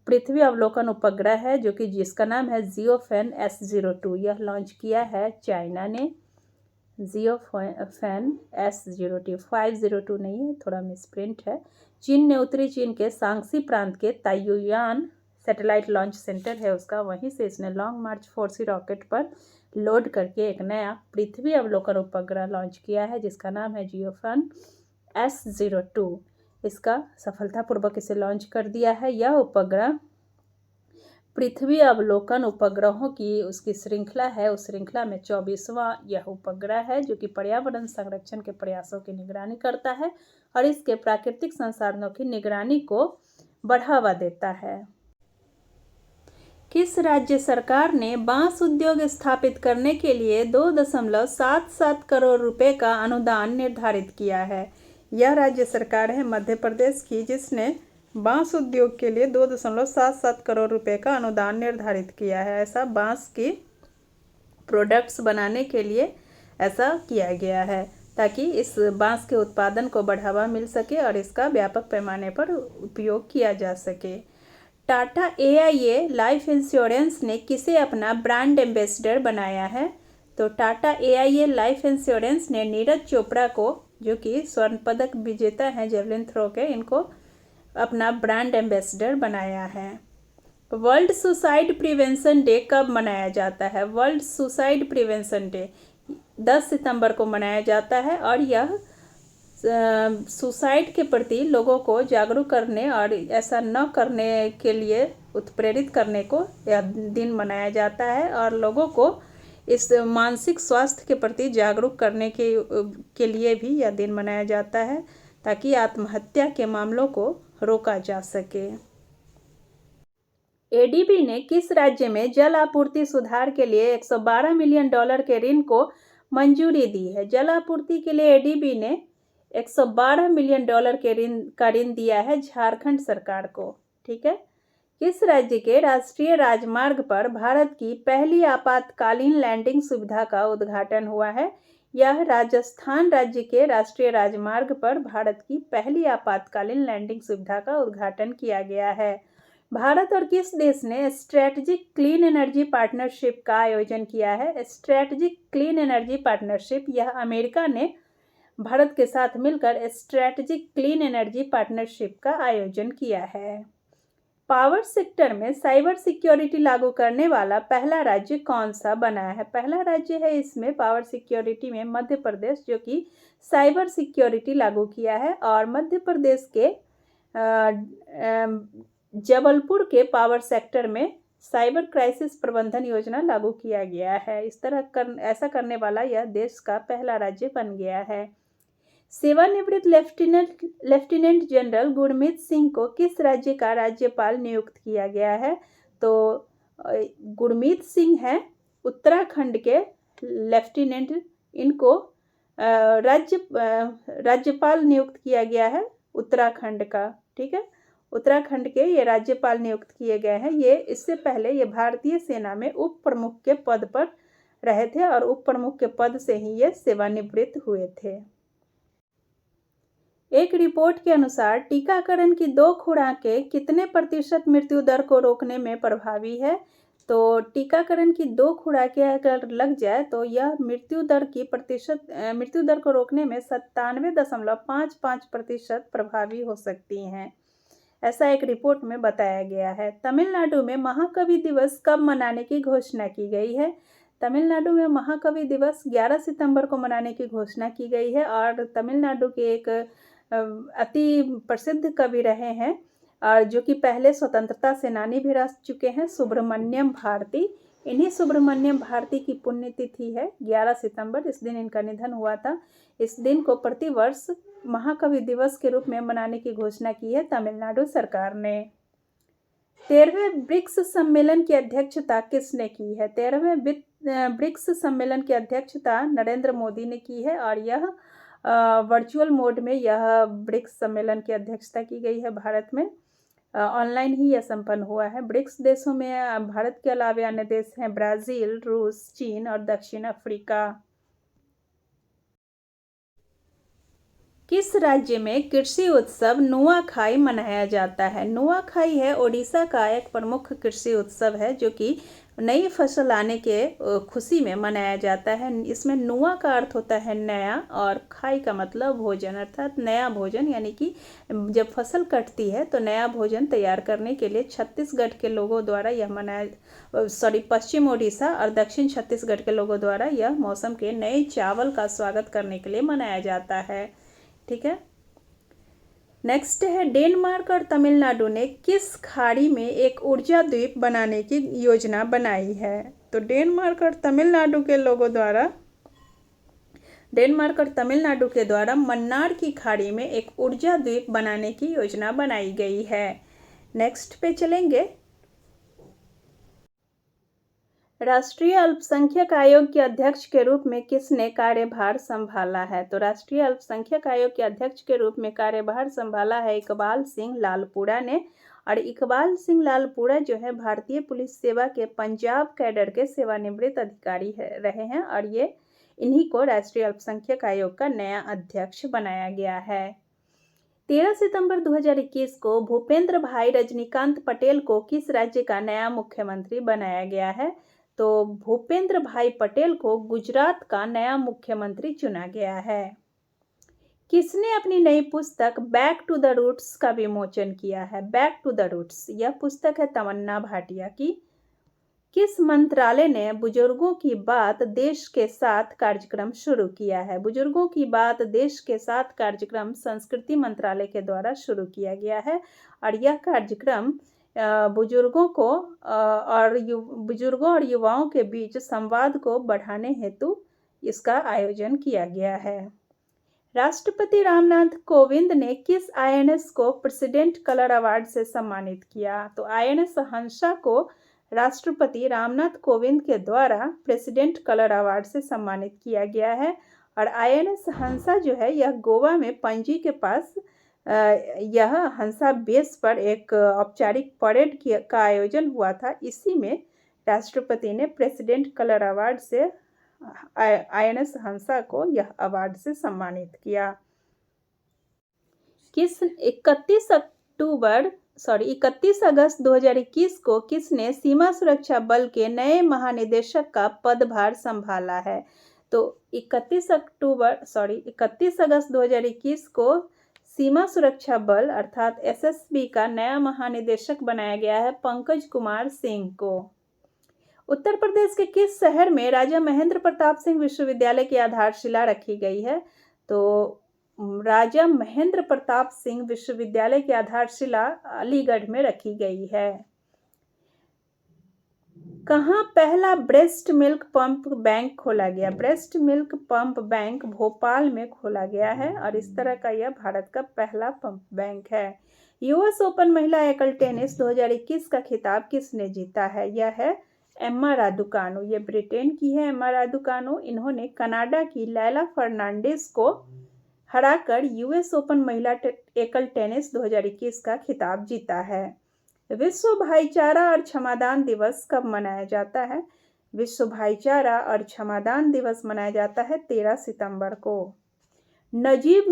पृथ्वी अवलोकन उपग्रह है जो कि जिसका नाम है जियोफेन S02। यह लॉन्च किया है चाइना ने। जियोफेन S02, 502 नहीं है, थोड़ा मिसप्रिंट है। चीन ने उत्तरी चीन के सांगसी प्रांत के ताइयुयान सैटेलाइट लॉन्च सेंटर है उसका, वहीं से इसने लॉन्ग मार्च 4C रॉकेट पर लोड करके एक नया पृथ्वी अवलोकन उपग्रह लॉन्च किया है जिसका नाम है जियोफेन S02। इसका सफलतापूर्वक इसे लॉन्च कर दिया है। यह उपग्रह पृथ्वी अवलोकन उपग्रहों की उसकी श्रृंखला है, उस श्रृंखला में 24वां यह उपग्रह है जो कि पर्यावरण संरक्षण के प्रयासों की निगरानी करता है और इसके प्राकृतिक संसाधनों की निगरानी को बढ़ावा देता है। किस राज्य सरकार ने बांस उद्योग स्थापित करने के लिए 2.77 करोड़ रुपए का अनुदान निर्धारित किया है? यह राज्य सरकार है मध्य प्रदेश की, जिसने बांस उद्योग के लिए 2.77 करोड़ रुपए का अनुदान निर्धारित किया है। ऐसा बांस की प्रोडक्ट्स बनाने के लिए ऐसा किया गया है ताकि इस बांस के उत्पादन को बढ़ावा मिल सके और इसका व्यापक पैमाने पर उपयोग किया जा सके। टाटा AIA लाइफ इंश्योरेंस ने किसे अपना ब्रांड एम्बेसडर बनाया है? तो टाटा AIA लाइफ इंश्योरेंस ने नीरज चोपड़ा को, जो कि स्वर्ण पदक विजेता हैं जेवलिन थ्रो के, इनको अपना ब्रांड एम्बेसडर बनाया है। वर्ल्ड सुसाइड प्रिवेंशन डे कब मनाया जाता है? वर्ल्ड सुसाइड प्रिवेंशन डे 10 सितंबर को मनाया जाता है और यह सुसाइड के प्रति लोगों को जागरूक करने और ऐसा न करने के लिए उत्प्रेरित करने को यह दिन मनाया जाता है और लोगों को इस मानसिक स्वास्थ्य के प्रति जागरूक करने के लिए भी यह दिन मनाया जाता है ताकि आत्महत्या के मामलों को रोका जा सके। ADB ने किस राज्य में जल आपूर्ति सुधार के लिए $112 मिलियन के ऋण को मंजूरी दी है? जल आपूर्ति के लिए ADB ने $112 मिलियन का ऋण दिया है झारखंड सरकार को। ठीक है। किस राज्य के राष्ट्रीय राजमार्ग पर भारत की पहली आपातकालीन लैंडिंग सुविधा का उद्घाटन हुआ है? यह राजस्थान राज्य के राष्ट्रीय राजमार्ग पर भारत की पहली आपातकालीन लैंडिंग सुविधा का उद्घाटन किया गया है। भारत और किस देश ने स्ट्रैटेजिक क्लीन एनर्जी पार्टनरशिप का आयोजन किया है? स्ट्रैटेजिक क्लीन एनर्जी पार्टनरशिप, यह अमेरिका ने भारत के साथ मिलकर स्ट्रैटेजिक क्लीन एनर्जी पार्टनरशिप का आयोजन किया है। पावर सेक्टर में साइबर सिक्योरिटी लागू करने वाला पहला राज्य कौन सा बना है? पहला राज्य है इसमें पावर सिक्योरिटी में मध्य प्रदेश, जो कि साइबर सिक्योरिटी लागू किया है। और मध्य प्रदेश के जबलपुर के पावर सेक्टर में साइबर क्राइसिस प्रबंधन योजना लागू किया गया है। इस तरह ऐसा करने वाला यह देश का पहला राज्य बन गया है। सेवानिवृत्त लेफ्टिनेंट जनरल गुरमीत सिंह को किस राज्य का राज्यपाल नियुक्त किया गया है? तो गुरमीत सिंह हैं उत्तराखंड के लेफ्टिनेंट, इनको राज्यपाल नियुक्त किया गया है उत्तराखंड का। ठीक है, उत्तराखंड के ये राज्यपाल नियुक्त किए गए हैं। ये इससे पहले ये भारतीय सेना में उप प्रमुख के पद पर रहे थे और उप प्रमुख के पद से ही ये सेवानिवृत्त हुए थे। एक रिपोर्ट के अनुसार टीकाकरण की 2 खुराकें कितने प्रतिशत मृत्यु दर को रोकने में प्रभावी है? तो टीकाकरण की 2 खुराकें अगर लग जाए तो यह मृत्यु दर को रोकने में 97.55% प्रभावी हो सकती हैं, ऐसा एक रिपोर्ट में बताया गया है। तमिलनाडु में महाकवि दिवस कब मनाने की घोषणा की गई है? तमिलनाडु में महाकवि दिवस 11 सितंबर को मनाने की घोषणा की गई है। और तमिलनाडु के एक अति प्रसिद्ध कवि रहे हैं और जो कि पहले स्वतंत्रता सेनानी भी रह चुके हैं, सुब्रमण्यम भारती। इन्हीं सुब्रमण्यम भारती की पुण्यतिथि है 11 सितंबर, इस दिन इनका निधन हुआ था। इस दिन को प्रतिवर्ष महाकवि दिवस के रूप में मनाने की घोषणा की है तमिलनाडु सरकार ने। 13वें ब्रिक्स सम्मेलन की अध्यक्षता किसने की है? 13वें ब्रिक्स सम्मेलन की अध्यक्षता नरेंद्र मोदी ने की है और यह वर्चुअल मोड में यह ब्रिक्स सम्मेलन की अध्यक्षता की गई है। भारत में ऑनलाइन ही यह संपन्न हुआ है। ब्रिक्स देशों में भारत के अलावा अन्य देश हैं ब्राज़ील, रूस, चीन और दक्षिण अफ्रीका। किस राज्य में कृषि उत्सव नुआखाई मनाया जाता है? नुआखाई है ओडिशा का एक प्रमुख कृषि उत्सव है जो कि नई फसल आने के खुशी में मनाया जाता है। इसमें नुआ का अर्थ होता है नया और खाई का मतलब भोजन, अर्थात नया भोजन, यानी कि जब फसल कटती है तो नया भोजन तैयार करने के लिए छत्तीसगढ़ के लोगों द्वारा यह पश्चिम ओडिशा और दक्षिण छत्तीसगढ़ के लोगों द्वारा यह मौसम के नए चावल का स्वागत करने के लिए मनाया जाता है। ठीक है, नेक्स्ट है डेनमार्क और तमिलनाडु ने किस खाड़ी में एक ऊर्जा द्वीप बनाने की योजना बनाई है? तो डेनमार्क और तमिलनाडु के द्वारा मन्नार की खाड़ी में एक ऊर्जा द्वीप बनाने की योजना बनाई गई है। नेक्स्ट पे चलेंगे। राष्ट्रीय अल्पसंख्यक आयोग के अध्यक्ष के रूप में किसने कार्यभार संभाला है? तो राष्ट्रीय अल्पसंख्यक आयोग के अध्यक्ष के रूप में कार्यभार संभाला है इकबाल सिंह लालपुरा ने। और इकबाल सिंह लालपुरा जो है भारतीय पुलिस सेवा के पंजाब कैडर के सेवानिवृत्त अधिकारी रहे हैं और ये इन्हीं को राष्ट्रीय अल्पसंख्यक आयोग का नया अध्यक्ष बनाया गया है। 13 सितंबर 2021 को भूपेंद्र भाई रजनीकांत पटेल को किस राज्य का नया मुख्यमंत्री बनाया गया है? तो भूपेंद्र भाई पटेल को गुजरात का नया मुख्यमंत्री चुना गया है। किसने अपनी नई पुस्तक बैक टू द रूट्स का विमोचन किया है? बैक टू द रूट्स, यह पुस्तक है तमन्ना भाटिया की। किस मंत्रालय ने बुजुर्गों की बात देश के साथ कार्यक्रम शुरू किया है? बुजुर्गों की बात देश के साथ कार्यक्रम संस्कृति मंत्रालय के द्वारा शुरू किया गया है और यह कार्यक्रम बुजुर्गों और युवाओं के बीच संवाद को बढ़ाने हेतु इसका आयोजन किया गया है। राष्ट्रपति रामनाथ कोविंद ने किस आईएनएस को प्रेसिडेंट कलर अवार्ड से सम्मानित किया? तो आईएनएस हंसा को राष्ट्रपति रामनाथ कोविंद के द्वारा प्रेसिडेंट कलर अवार्ड से सम्मानित किया गया है। और आईएनएस हंसा जो है यह गोवा में पणजी के पास यह हंसा बेस पर एक औपचारिक परेड का आयोजन हुआ था। इसी में राष्ट्रपति ने प्रेसिडेंट कलर अवार्ड से आईएनएस हंसा को यह अवार्ड से सम्मानित किया। 31 अक्टूबर 31 अगस्त 2021 को किसने सीमा सुरक्षा बल के नए महानिदेशक का पदभार संभाला है? तो 31 अगस्त 2021 को सीमा सुरक्षा बल अर्थात एसएसबी का नया महानिदेशक बनाया गया है पंकज कुमार सिंह को। उत्तर प्रदेश के किस शहर में राजा महेंद्र प्रताप सिंह विश्वविद्यालय की आधारशिला रखी गई है? तो राजा महेंद्र प्रताप सिंह विश्वविद्यालय की आधारशिला अलीगढ़ में रखी गई है। कहाँ पहला ब्रेस्ट मिल्क पंप बैंक खोला गया? Breast milk pump bank Bhopal में खोला गया है और इस तरह का यह भारत का पहला पंप बैंक है। यूएस ओपन महिला एकल टेनिस 2021 का खिताब किसने जीता है? यह है एम्मा रादुकानु। ये ब्रिटेन की है एम्मा रादुकानु। इन्होंने कनाडा की लैला फर्नांडिस को हराकर यूएस ओपन महिला एकल टेनिस 2021 का खिताब जीता है। विश्व भाईचारा और क्षमादान दिवस कब मनाया जाता है? विश्व भाईचारा और क्षमादान दिवस मनाया जाता है 13 सितंबर को। नजीब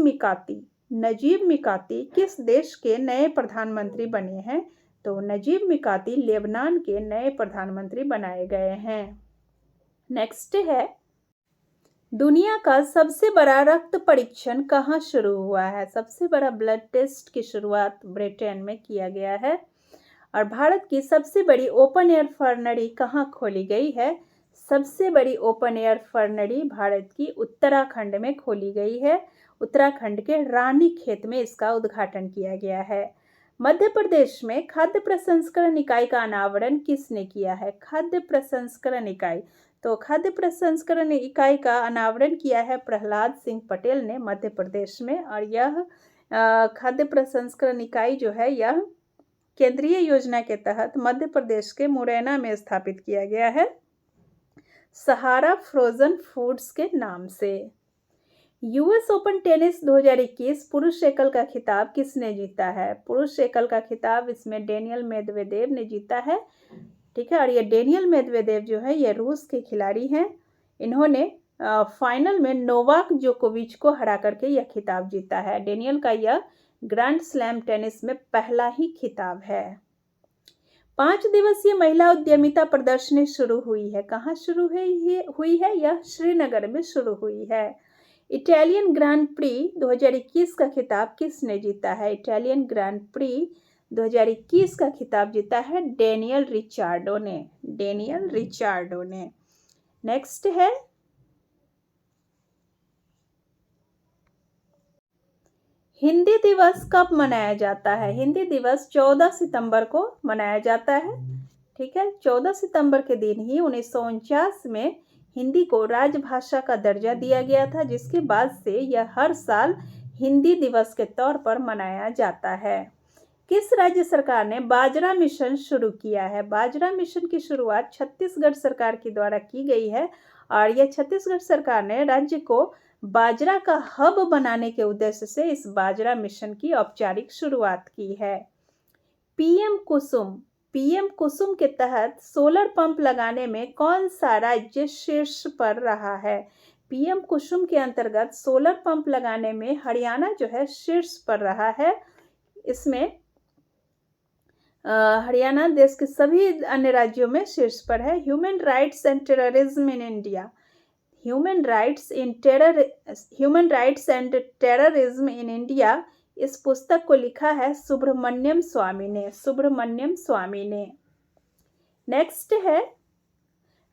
मिकाती किस देश के नए प्रधानमंत्री बने हैं? तो नजीब मिकाती लेबनान के नए प्रधानमंत्री बनाए गए हैं। नेक्स्ट है, दुनिया का सबसे बड़ा रक्त परीक्षण कहाँ शुरू हुआ है? सबसे बड़ा ब्लड टेस्ट की शुरुआत ब्रिटेन में किया गया है। और भारत की सबसे बड़ी ओपन एयर फर्नरी कहाँ खोली गई है? सबसे बड़ी ओपन एयर फर्नरी भारत की उत्तराखंड में खोली गई है। उत्तराखंड के रानीखेत में इसका उद्घाटन किया गया है। मध्य प्रदेश में खाद्य प्रसंस्करण इकाई का अनावरण किसने किया है? खाद्य प्रसंस्करण इकाई, तो खाद्य प्रसंस्करण इकाई का अनावरण किया है प्रहलाद सिंह पटेल ने मध्य प्रदेश में। और यह खाद्य प्रसंस्करण इकाई जो है यह केंद्रीय योजना के तहत मध्य प्रदेश के मुरैना में स्थापित किया गया है सहारा फ्रोजन फूड्स के नाम से। यूएस ओपन टेनिस 2021 पुरुष एकल का खिताब किसने जीता है? पुरुष एकल का खिताब इसमें डेनियल मेदवेदेव ने जीता है। ठीक है, और ये डेनियल मेदवेदेव जो है ये रूस के खिलाड़ी हैं। इन्होंने फाइनल में नोवाक जोकोविच को हरा करके यह खिताब जीता है। डेनियल का यह ग्रैंड स्लैम टेनिस में पहला ही खिताब है। 5 दिवसीय महिला उद्यमिता प्रदर्शनी शुरू हुई है। कहाँ शुरू हुई है? यह श्रीनगर में शुरू हुई है। इटालियन ग्रांड प्री 2021 का खिताब किसने जीता है? इटालियन ग्रांड प्री 2021 का खिताब जीता है डेनियल रिचार्डो ने। नेक्स्ट है, हिंदी दिवस कब मनाया जाता है? हिंदी दिवस 14 सितंबर को मनाया जाता है। ठीक है, 14 सितंबर के दिन ही 1949 में हिंदी को राजभाषा का दर्जा दिया गया था, जिसके बाद से यह हर साल हिंदी दिवस के तौर पर मनाया जाता है। किस राज्य सरकार ने बाजरा मिशन शुरू किया है? बाजरा मिशन की शुरुआत छत्तीसगढ़ सरकार के द्वारा की गई है और यह छत्तीसगढ़ सरकार ने राज्य को बाजरा का हब बनाने के उद्देश्य से इस बाजरा मिशन की औपचारिक शुरुआत की है। पीएम कुसुम के तहत सोलर पंप लगाने में कौन सा राज्य शीर्ष पर रहा है? पीएम कुसुम के अंतर्गत सोलर पंप लगाने में हरियाणा जो है शीर्ष पर रहा है। इसमें हरियाणा देश के सभी अन्य राज्यों में शीर्ष पर है। Human rights and terrorism in India, human rights and terrorism in India, इस पुस्तक को लिखा है सुब्रमण्यम स्वामी ने। नेक्स्ट है,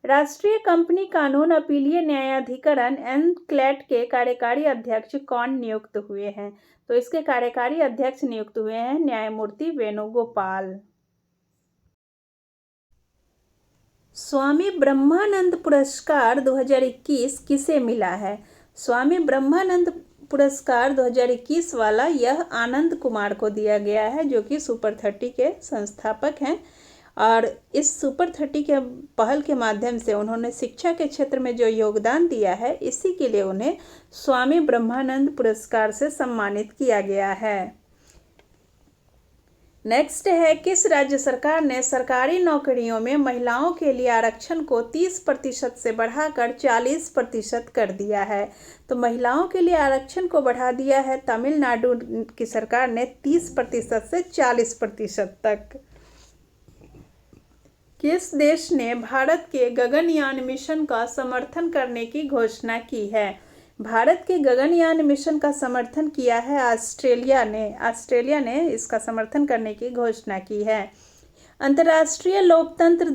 राष्ट्रीय कंपनी कानून अपीलीय न्यायाधिकरण एनक्लेट के कार्यकारी अध्यक्ष कौन नियुक्त हुए हैं? तो इसके कार्यकारी अध्यक्ष नियुक्त हुए हैं न्यायमूर्ति वेणुगोपाल। स्वामी ब्रह्मानंद पुरस्कार 2021 किसे मिला है? स्वामी ब्रह्मानंद पुरस्कार 2021 वाला यह आनंद कुमार को दिया गया है, जो कि सुपर 30 के संस्थापक हैं। और इस सुपर 30 के पहल के माध्यम से उन्होंने शिक्षा के क्षेत्र में जो योगदान दिया है, इसी के लिए उन्हें स्वामी ब्रह्मानंद पुरस्कार से सम्मानित किया गया है। नेक्स्ट है, किस राज्य सरकार ने सरकारी नौकरियों में महिलाओं के लिए आरक्षण को 30% से बढ़ाकर 40% कर दिया है? तो महिलाओं के लिए आरक्षण को बढ़ा दिया है तमिलनाडु की सरकार ने 30% से 40% तक। किस देश ने भारत के गगनयान मिशन का समर्थन करने की घोषणा की है? भारत के गगनयान मिशन का समर्थन किया है ऑस्ट्रेलिया ने इसका समर्थन करने की घोषणा की है। अंतर्राष्ट्रीय लोकतंत्र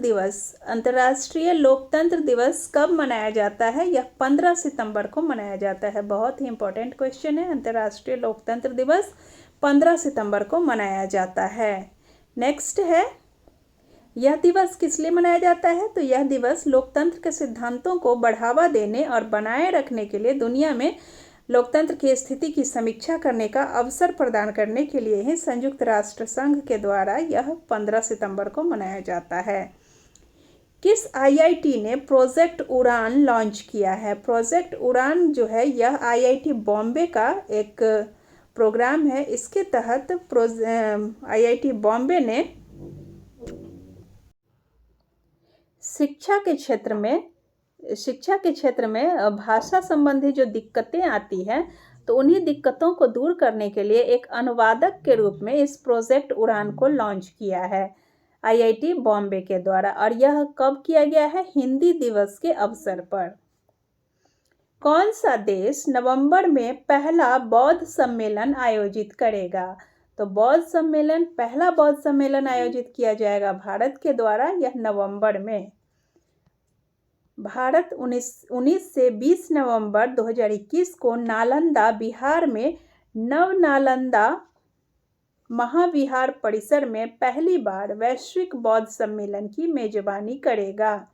दिवस कब मनाया जाता है? यह 15 सितंबर को मनाया जाता है। बहुत ही इंपॉर्टेंट क्वेश्चन है। अंतर्राष्ट्रीय लोकतंत्र दिवस 15 सितंबर को मनाया जाता है। नेक्स्ट है, यह दिवस किस लिए मनाया जाता है? तो यह दिवस लोकतंत्र के सिद्धांतों को बढ़ावा देने और बनाए रखने के लिए दुनिया में लोकतंत्र की स्थिति की समीक्षा करने का अवसर प्रदान करने के लिए ही संयुक्त राष्ट्र संघ के द्वारा यह 15 सितंबर को मनाया जाता है। किस आईआईटी ने प्रोजेक्ट उड़ान लॉन्च किया है? प्रोजेक्ट उड़ान जो है यह आईआईटी बॉम्बे का एक प्रोग्राम है। इसके तहत आईआईटी बॉम्बे ने शिक्षा के क्षेत्र में भाषा संबंधी जो दिक्कतें आती हैं, तो उन्हीं दिक्कतों को दूर करने के लिए एक अनुवादक के रूप में इस प्रोजेक्ट उड़ान को लॉन्च किया है आईआईटी बॉम्बे के द्वारा। और यह कब किया गया है? हिंदी दिवस के अवसर पर। कौन सा देश नवंबर में पहला बौद्ध सम्मेलन आयोजित करेगा? तो पहला बौद्ध सम्मेलन आयोजित किया जाएगा भारत के द्वारा, यह नवंबर में। भारत 19 से 20 नवंबर 2021 को नालंदा, बिहार में नवनालंदा महाविहार परिसर में पहली बार वैश्विक बौद्ध सम्मेलन की मेजबानी करेगा।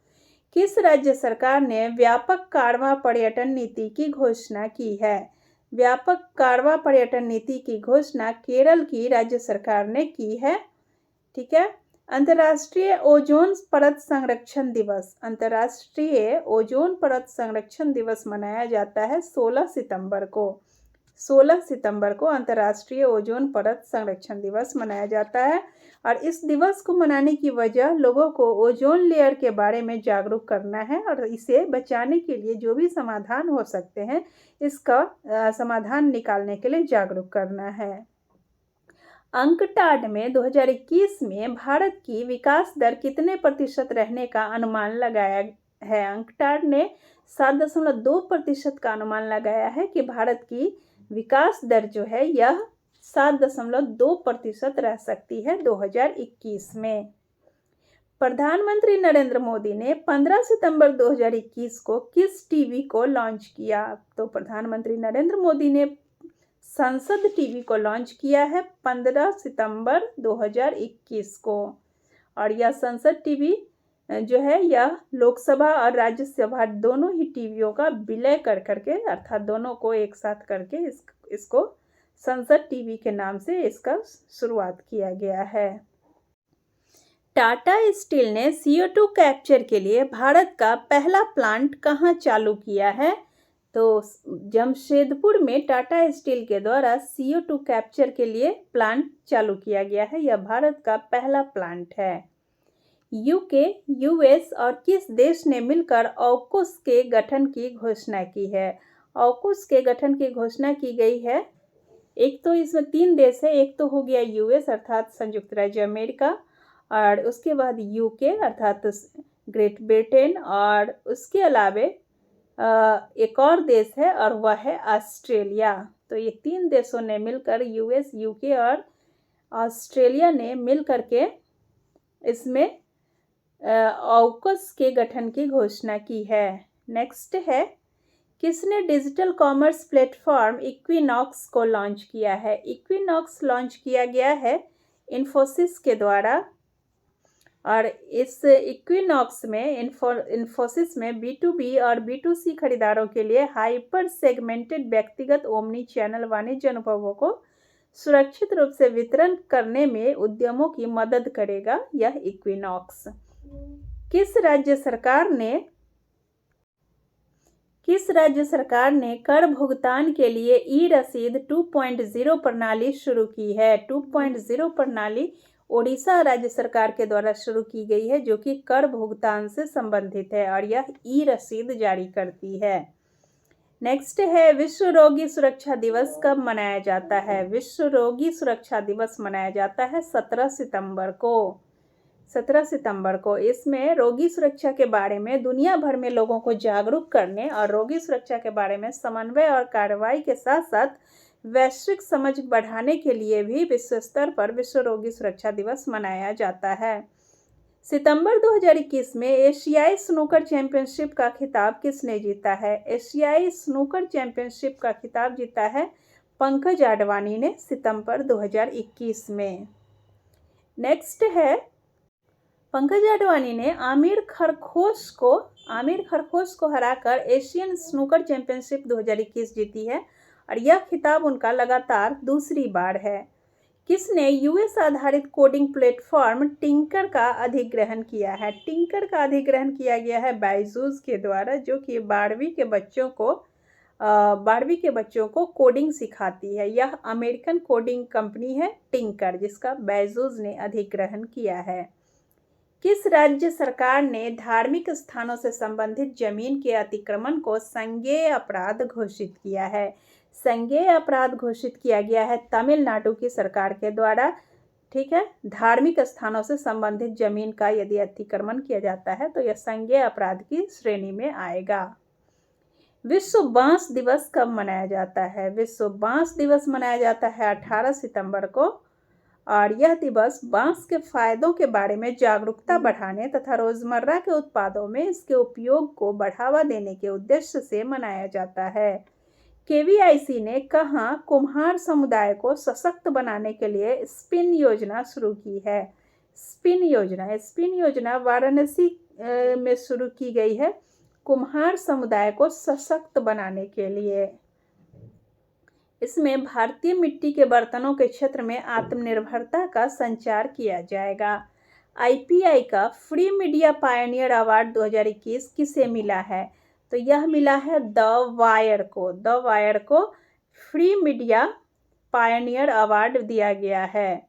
किस राज्य सरकार ने व्यापक कारवां पर्यटन नीति की घोषणा की है? व्यापक कारवां पर्यटन नीति की घोषणा केरल की राज्य सरकार ने की है। ठीक है। अंतर्राष्ट्रीय ओजोन परत संरक्षण दिवस मनाया जाता है 16 सितंबर को। 16 सितंबर को अंतर्राष्ट्रीय ओजोन परत संरक्षण दिवस मनाया जाता है। और इस दिवस को मनाने की वजह लोगों को ओजोन लेयर के बारे में जागरूक करना है और इसे बचाने के लिए जो भी समाधान हो सकते हैं, इसका समाधान निकालने के लिए जागरूक करना है। अंकटाड में 2021 में भारत की विकास दर कितने प्रतिशत रहने का अनुमान लगाया है? अंकटाड ने 7.2% का अनुमान लगाया है कि भारत की विकास दर जो है यह 7.2% रह सकती है 2021 में। प्रधानमंत्री नरेंद्र मोदी ने 15 सितंबर 2021 को किस टीवी को लॉन्च किया? तो प्रधानमंत्री नरेंद्र मोदी ने संसद टीवी को लॉन्च किया है 15 सितंबर 2021 को। और यह संसद टीवी जो है यह लोकसभा और राज्यसभा दोनों ही टीवियों का विलय कर करके, अर्थात दोनों को एक साथ करके इसको संसद टीवी के नाम से इसका शुरुआत किया गया है। टाटा स्टील ने CO2 कैप्चर के लिए भारत का पहला प्लांट कहाँ चालू किया है? तो जमशेदपुर में टाटा स्टील के द्वारा CO2 कैप्चर के लिए प्लांट चालू किया गया है। यह भारत का पहला प्लांट है। यूके, US और किस देश ने मिलकर ऑकूस के गठन की घोषणा की है? ऑकूस के गठन की घोषणा की गई है। एक तो इसमें 3 देश है, एक तो हो गया US अर्थात संयुक्त राज्य अमेरिका, और उसके बाद यूके अर्थात ग्रेट ब्रिटेन, और उसके अलावे एक और देश है और वह है ऑस्ट्रेलिया। तो ये 3 देशों ने मिलकर, US, यूके और ऑस्ट्रेलिया ने मिलकर के इसमें ऑकूस के गठन की घोषणा की है। नेक्स्ट है, किसने डिजिटल कॉमर्स प्लेटफॉर्म इक्विनॉक्स को लॉन्च किया है? इक्विनॉक्स लॉन्च किया गया है इन्फोसिस के द्वारा। और इस इक्विनॉक्स में इन्फोसिस में B2B और B2C खरीदारों के लिए हाइपर सेगमेंटेड व्यक्तिगत ओमनी चैनल वाणिज्य अनुभवों को सुरक्षित रूप से वितरण करने में उद्यमों की मदद करेगा यह इक्विनॉक्स। किस राज्य किस राज्य सरकार ने कर भुगतान के लिए ई-रसीद 2.0 प्रणाली शुरू की है? 2.0 प्रणाली ओडिशा राज्य सरकार के द्वारा शुरू की गई है, जो कि कर भुगतान से संबंधित है और यह ई-रसीद जारी करती है। नेक्स्ट है, विश्व रोगी सुरक्षा दिवस कब मनाया जाता है? विश्व रोगी सुरक्षा दिवस मनाया जाता है 17 सितंबर को। 17 सितंबर को इसमें रोगी सुरक्षा के बारे में दुनिया भर में लोगों को जागरूक करने और रोगी सुरक्षा के बारे में समन्वय और कार्रवाई के साथ साथ वैश्विक समझ बढ़ाने के लिए भी विश्व स्तर पर विश्व रोगी सुरक्षा दिवस मनाया जाता है। सितंबर 2021 में एशियाई स्नूकर चैंपियनशिप का खिताब किसने जीता है? एशियाई स्नूकर चैंपियनशिप का खिताब जीता है पंकज आडवाणी ने सितंबर 2021 में। नेक्स्ट है, पंकज आडवाणी ने आमिर खरगोश को हराकर एशियन स्नूकर चैंपियनशिप 2021 जीती है और यह खिताब उनका लगातार दूसरी बार है। किसने यूएस आधारित कोडिंग प्लेटफॉर्म टिंकर का अधिग्रहण किया है? टिंकर का अधिग्रहण किया गया है बायजूस के द्वारा, जो कि 12वीं के बच्चों को कोडिंग सिखाती है। यह अमेरिकन कोडिंग कंपनी है टिंकर, जिसका बायजूस ने अधिग्रहण किया है। किस राज्य सरकार ने धार्मिक स्थानों से संबंधित जमीन के अतिक्रमण को संज्ञेय अपराध घोषित किया है? संज्ञेय अपराध घोषित किया गया है तमिलनाडु की सरकार के द्वारा। ठीक है, धार्मिक स्थानों से संबंधित जमीन का यदि अतिक्रमण किया जाता है तो यह संज्ञेय अपराध की श्रेणी में आएगा। विश्व बांस दिवस कब मनाया जाता है? विश्व बांस दिवस मनाया जाता है 18 सितंबर को और यह दिवस बांस के फायदों के बारे में जागरूकता बढ़ाने तथा रोजमर्रा के उत्पादों में इसके उपयोग को बढ़ावा देने के उद्देश्य से मनाया जाता है। केवीआईसी ने कहाँ कुम्हार समुदाय को सशक्त बनाने के लिए स्पिन योजना शुरू की है? स्पिन योजना वाराणसी में शुरू की गई है कुम्हार समुदाय को सशक्त बनाने के लिए। इसमें भारतीय मिट्टी के बर्तनों के क्षेत्र में आत्मनिर्भरता का संचार किया जाएगा। आईपीआई का फ्री मीडिया पायनियर अवार्ड 2021 किसे मिला है? तो यह मिला है द वायर को फ्री मीडिया पायनियर अवार्ड दिया गया है।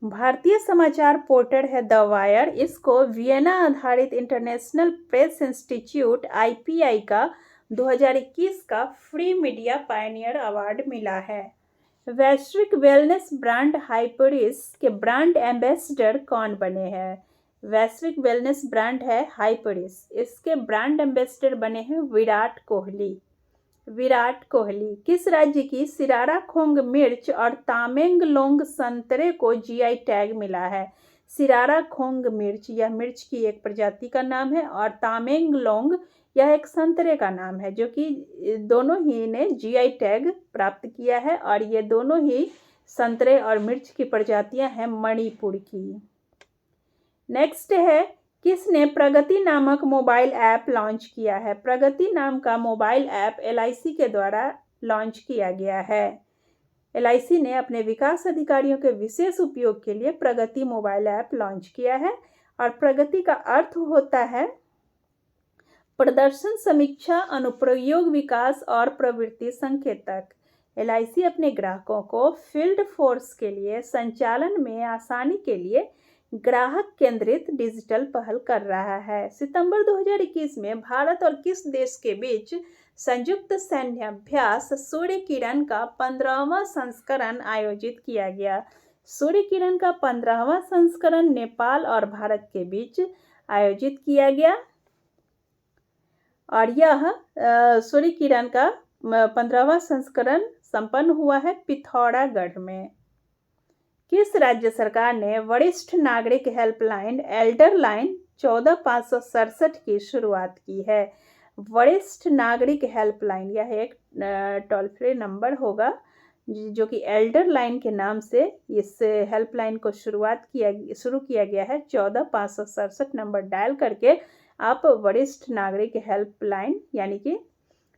भारतीय समाचार पोर्टल है द वायर, इसको वियना आधारित इंटरनेशनल प्रेस इंस्टीट्यूट आईपीआई का 2021 का फ्री मीडिया पायनियर अवार्ड मिला है। वैश्विक वेलनेस ब्रांड हाइपरिस के ब्रांड एम्बेसडर कौन बने हैं? वैश्विक वेलनेस ब्रांड है हाइपरिस, इसके ब्रांड एम्बेसडर बने हैं विराट कोहली। किस राज्य की सिरारा खोंग मिर्च और तामेंगलोंग संतरे को जीआई टैग मिला है? सिरारा खोंग मिर्च यह मिर्च की एक प्रजाति का नाम है और तामेंगलोंग यह एक संतरे का नाम है, जो कि दोनों ही ने जीआई टैग प्राप्त किया है और ये दोनों ही संतरे और मिर्च की प्रजातियां हैं मणिपुर की। नेक्स्ट है, किसने प्रगति नामक मोबाइल ऐप लॉन्च किया है? प्रगति नाम का मोबाइल ऐप एलआईसी के द्वारा लॉन्च किया गया है। एलआईसी ने अपने विकास अधिकारियों के विशेष उपयोग के लिए प्रगति मोबाइल ऐप लॉन्च किया है और प्रगति का अर्थ होता है प्रदर्शन समीक्षा, अनुप्रयोग विकास और प्रवृत्ति संकेतक। एलआईसी अपने ग्राहकों को फील्ड फोर्स के लिए संचालन में आसानी के लिए ग्राहक केंद्रित डिजिटल पहल कर रहा है। सितंबर 2021 में भारत और किस देश के बीच संयुक्त सैन्य अभ्यास सूर्य किरण का 15वां संस्करण आयोजित किया गया? सूर्य किरण का 15वां संस्करण नेपाल और भारत के बीच आयोजित किया गया और यह सूर्य किरण का 15वां संस्करण संपन्न हुआ है पिथौरागढ़ में। किस राज्य सरकार ने वरिष्ठ नागरिक हेल्पलाइन एल्डर लाइन 14567 की शुरुआत की है? वरिष्ठ नागरिक हेल्पलाइन यह एक टोल फ्री नंबर होगा जो कि एल्डर लाइन के नाम से इस हेल्पलाइन को शुरू किया गया है। 14567 नंबर डायल करके आप वरिष्ठ नागरिक हेल्पलाइन यानी कि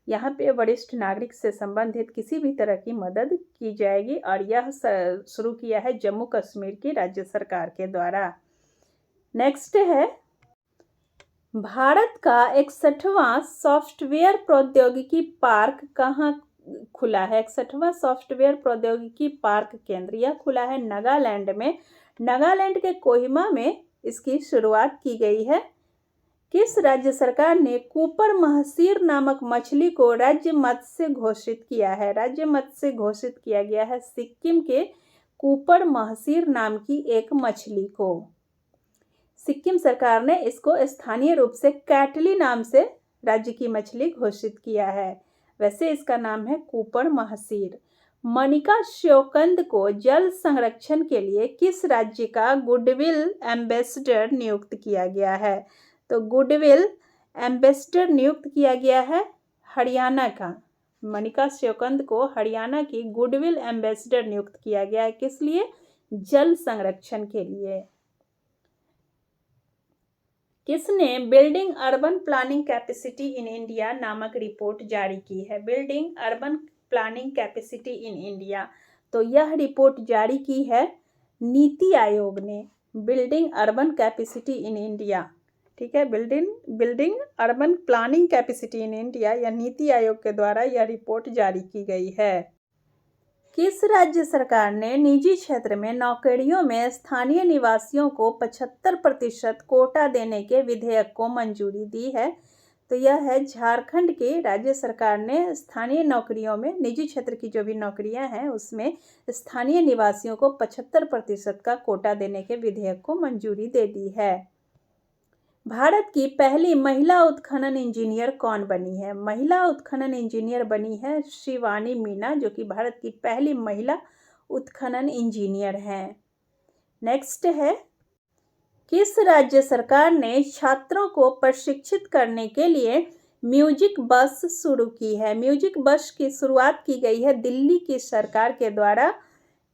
यहाँ पे वरिष्ठ नागरिक से संबंधित किसी भी तरह की मदद की जाएगी और यह शुरू किया है जम्मू कश्मीर की राज्य सरकार के द्वारा। नेक्स्ट है, भारत का 61वां सॉफ्टवेयर प्रौद्योगिकी पार्क कहाँ खुला है? 61वां सॉफ्टवेयर प्रौद्योगिकी पार्क केंद्र यह खुला है नागालैंड में। नागालैंड के कोहिमा में इसकी शुरुआत की गई है। किस राज्य सरकार ने कूपर महसीर नामक मछली को राज्य मत्स्य घोषित किया है? राज्य मत्स्य घोषित किया गया है सिक्किम के कूपर महसीर नाम की एक मछली को। सिक्किम सरकार ने इसको स्थानीय रूप से कैटली नाम से राज्य की मछली घोषित किया है। वैसे इसका नाम है कूपर महसीर। मनिका श्योकंद को जल संरक्षण के लिए किस राज्य का गुडविल एम्बेसडर नियुक्त किया गया है? तो गुडविल एम्बेसडर नियुक्त किया गया है हरियाणा का। मनिका श्योकंद को हरियाणा की गुडविल एम्बेसडर नियुक्त किया गया है। किस लिए? जल संरक्षण के लिए। किसने building urban planning capacity in India नामक रिपोर्ट जारी की है? Building urban planning capacity in India, तो यह रिपोर्ट जारी की है नीति आयोग ने। Building urban capacity in India, ठीक है, building urban planning capacity in India, यह नीति आयोग के द्वारा यह रिपोर्ट जारी की गई है। किस राज्य सरकार ने निजी क्षेत्र में नौकरियों में स्थानीय निवासियों को 75% कोटा देने के विधेयक को मंजूरी दी है? तो यह है झारखंड के राज्य सरकार ने स्थानीय नौकरियों में, निजी क्षेत्र की जो भी नौकरियां हैं उसमें स्थानीय निवासियों को 75% का कोटा देने के विधेयक को मंजूरी दे दी है। भारत की पहली महिला उत्खनन इंजीनियर कौन बनी है? महिला उत्खनन इंजीनियर बनी है शिवानी मीना, जो कि भारत की पहली महिला उत्खनन इंजीनियर हैं। नेक्स्ट है, किस राज्य सरकार ने छात्रों को प्रशिक्षित करने के लिए म्यूजिक बस शुरू की है? म्यूजिक बस की शुरुआत की गई है दिल्ली की सरकार के द्वारा,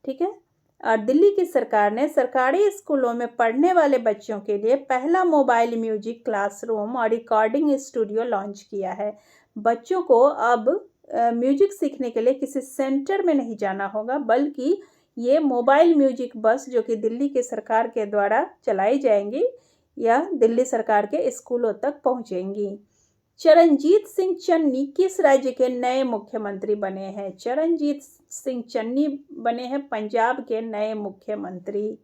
ठीक है। और दिल्ली की सरकार ने सरकारी स्कूलों में पढ़ने वाले बच्चों के लिए पहला मोबाइल म्यूजिक क्लासरूम और रिकॉर्डिंग स्टूडियो लॉन्च किया है। बच्चों को अब म्यूजिक सीखने के लिए किसी सेंटर में नहीं जाना होगा, बल्कि ये मोबाइल म्यूजिक बस जो कि दिल्ली की सरकार के द्वारा चलाई जाएंगी, यह दिल्ली सरकार के स्कूलों तक पहुंचेंगी। चरणजीत सिंह चन्नी किस राज्य के नए मुख्यमंत्री बने हैं? चरणजीत सिंह चन्नी बने हैं पंजाब के नए मुख्यमंत्री।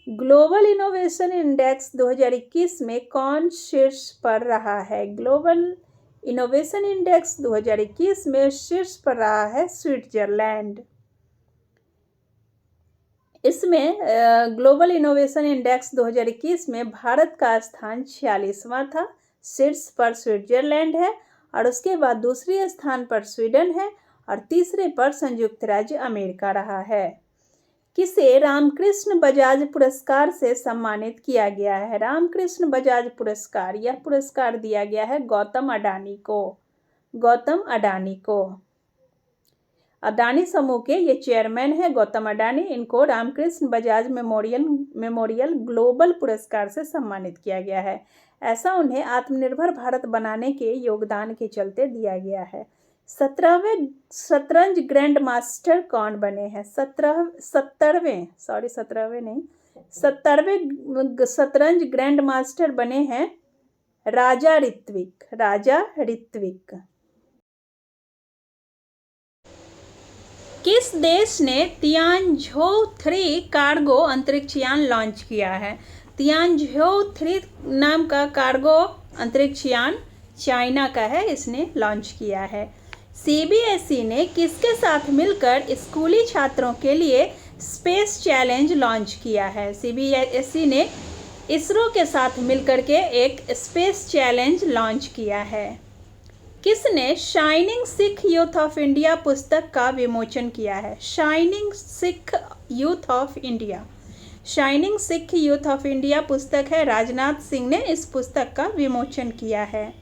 ग्लोबल इनोवेशन इंडेक्स 2021 में कौन शीर्ष पर रहा है? ग्लोबल इनोवेशन इंडेक्स 2021 में शीर्ष पर रहा है स्विट्जरलैंड। इसमें ग्लोबल इनोवेशन इंडेक्स 2021 में भारत का स्थान 46वां था, शीर्ष पर स्विट्जरलैंड है, और उसके बाद दूसरे स्थान पर स्वीडन है और तीसरे पर संयुक्त राज्य अमेरिका रहा है। किसे रामकृष्ण बजाज पुरस्कार से सम्मानित किया गया है? रामकृष्ण बजाज पुरस्कार, यह पुरस्कार दिया गया है गौतम अडानी को। गौतम अडानी को, अडानी समूह के ये चेयरमैन है गौतम अडानी, इनको रामकृष्ण बजाज मेमोरियल ग्लोबल पुरस्कार से सम्मानित किया गया है। ऐसा उन्हें आत्मनिर्भर भारत बनाने के योगदान के चलते दिया गया है। 17वें शतरंज ग्रैंड मास्टर कौन बने हैं? 17वें शतरंज ग्रैंड मास्टर बने हैं राजा ऋत्विक। किस देश ने तियानझोउ-3 कार्गो अंतरिक्ष यान लॉन्च किया है? तियानझोउ-3 नाम का कार्गो अंतरिक्ष यान चाइना का है, इसने लॉन्च किया है। सीबीएसई ने किसके साथ मिलकर स्कूली छात्रों के लिए स्पेस चैलेंज लॉन्च किया है? सीबीएसई ने इसरो के साथ मिलकर के एक स्पेस चैलेंज लॉन्च किया है। किसने shining Sikh youth of India पुस्तक का विमोचन किया है? Shining Sikh youth of India पुस्तक है, राजनाथ सिंह ने इस पुस्तक का विमोचन किया है।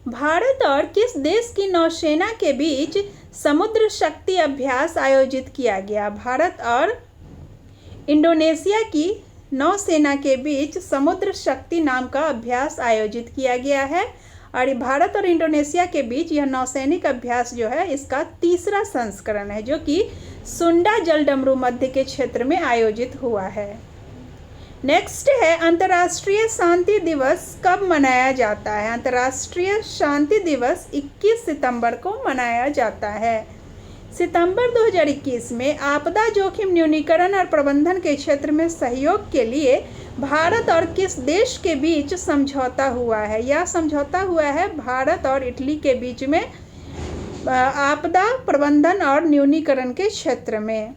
भारत और किस देश की नौसेना के बीच समुद्र शक्ति अभ्यास आयोजित किया गया? भारत और इंडोनेशिया की नौसेना के बीच समुद्र शक्ति नाम का अभ्यास आयोजित किया गया है, और भारत और इंडोनेशिया के बीच यह नौसैनिक अभ्यास जो है इसका तीसरा संस्करण है, जो कि सुंडा जलडमरू मध्य के क्षेत्र में आयोजित हुआ है। नेक्स्ट है अंतर्राष्ट्रीय शांति दिवस कब मनाया जाता है। अंतर्राष्ट्रीय शांति दिवस 21 सितंबर को मनाया जाता है। सितंबर 2021 में आपदा जोखिम न्यूनीकरण और प्रबंधन के क्षेत्र में सहयोग के लिए भारत और किस देश के बीच समझौता हुआ है। यह समझौता हुआ है भारत और इटली के बीच में आपदा प्रबंधन और न्यूनीकरण के क्षेत्र में।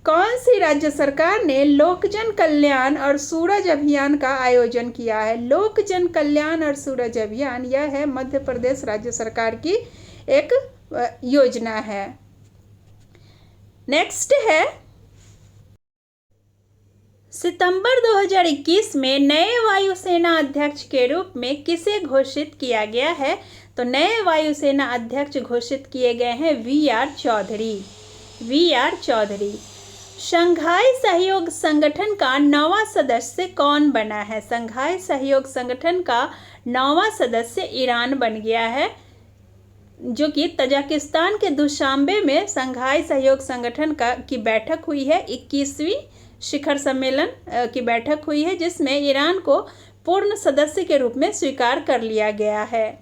कौन सी राज्य सरकार ने लोकजन कल्याण और सूरज अभियान का आयोजन किया है। लोकजन कल्याण और सूरज अभियान यह है मध्य प्रदेश राज्य सरकार की एक योजना है। नेक्स्ट है सितंबर 2021 में नए वायुसेना अध्यक्ष के रूप में किसे घोषित किया गया है। तो नए वायुसेना अध्यक्ष घोषित किए गए हैं VR Chaudhary. VR Chaudhary. Shanghai सहयोग संगठन का 9वां सदस्य कौन बना है। शंघाई सहयोग संगठन का 9वां सदस्य ईरान बन गया है, जो कि तजाकिस्तान के दुशांबे में शंघाई सहयोग संगठन की बैठक हुई है। 21वीं शिखर सम्मेलन की बैठक हुई है, जिसमें ईरान को पूर्ण सदस्य के रूप में स्वीकार कर लिया गया है।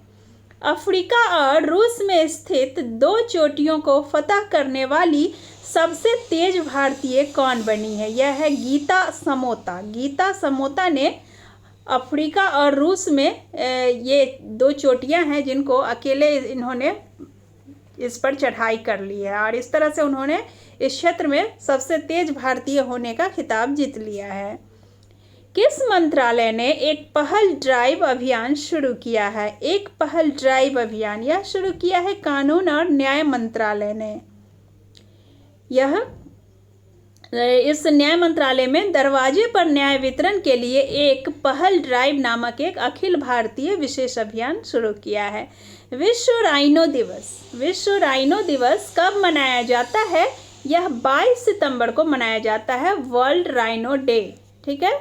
अफ्रीका और रूस में स्थित 2 चोटियों को फतह करने वाली सबसे तेज भारतीय कौन बनी है। यह है गीता समोता। गीता समोता ने अफ्रीका और रूस में ये 2 चोटियां हैं जिनको अकेले इन्होंने इस पर चढ़ाई कर ली है, और इस तरह से उन्होंने इस क्षेत्र में सबसे तेज भारतीय होने का खिताब जीत लिया है। किस मंत्रालय ने एक पहल ड्राइव अभियान शुरू किया है। एक पहल ड्राइव अभियान यह शुरू किया है कानून और न्याय मंत्रालय ने। इस न्याय मंत्रालय में दरवाजे पर न्याय वितरण के लिए एक पहल ड्राइव नामक एक अखिल भारतीय विशेष अभियान शुरू किया है। विश्व राइनो दिवस। विश्व राइनो दिवस कब मनाया जाता है। यह 22 सितंबर को मनाया जाता है, वर्ल्ड राइनो डे। ठीक है,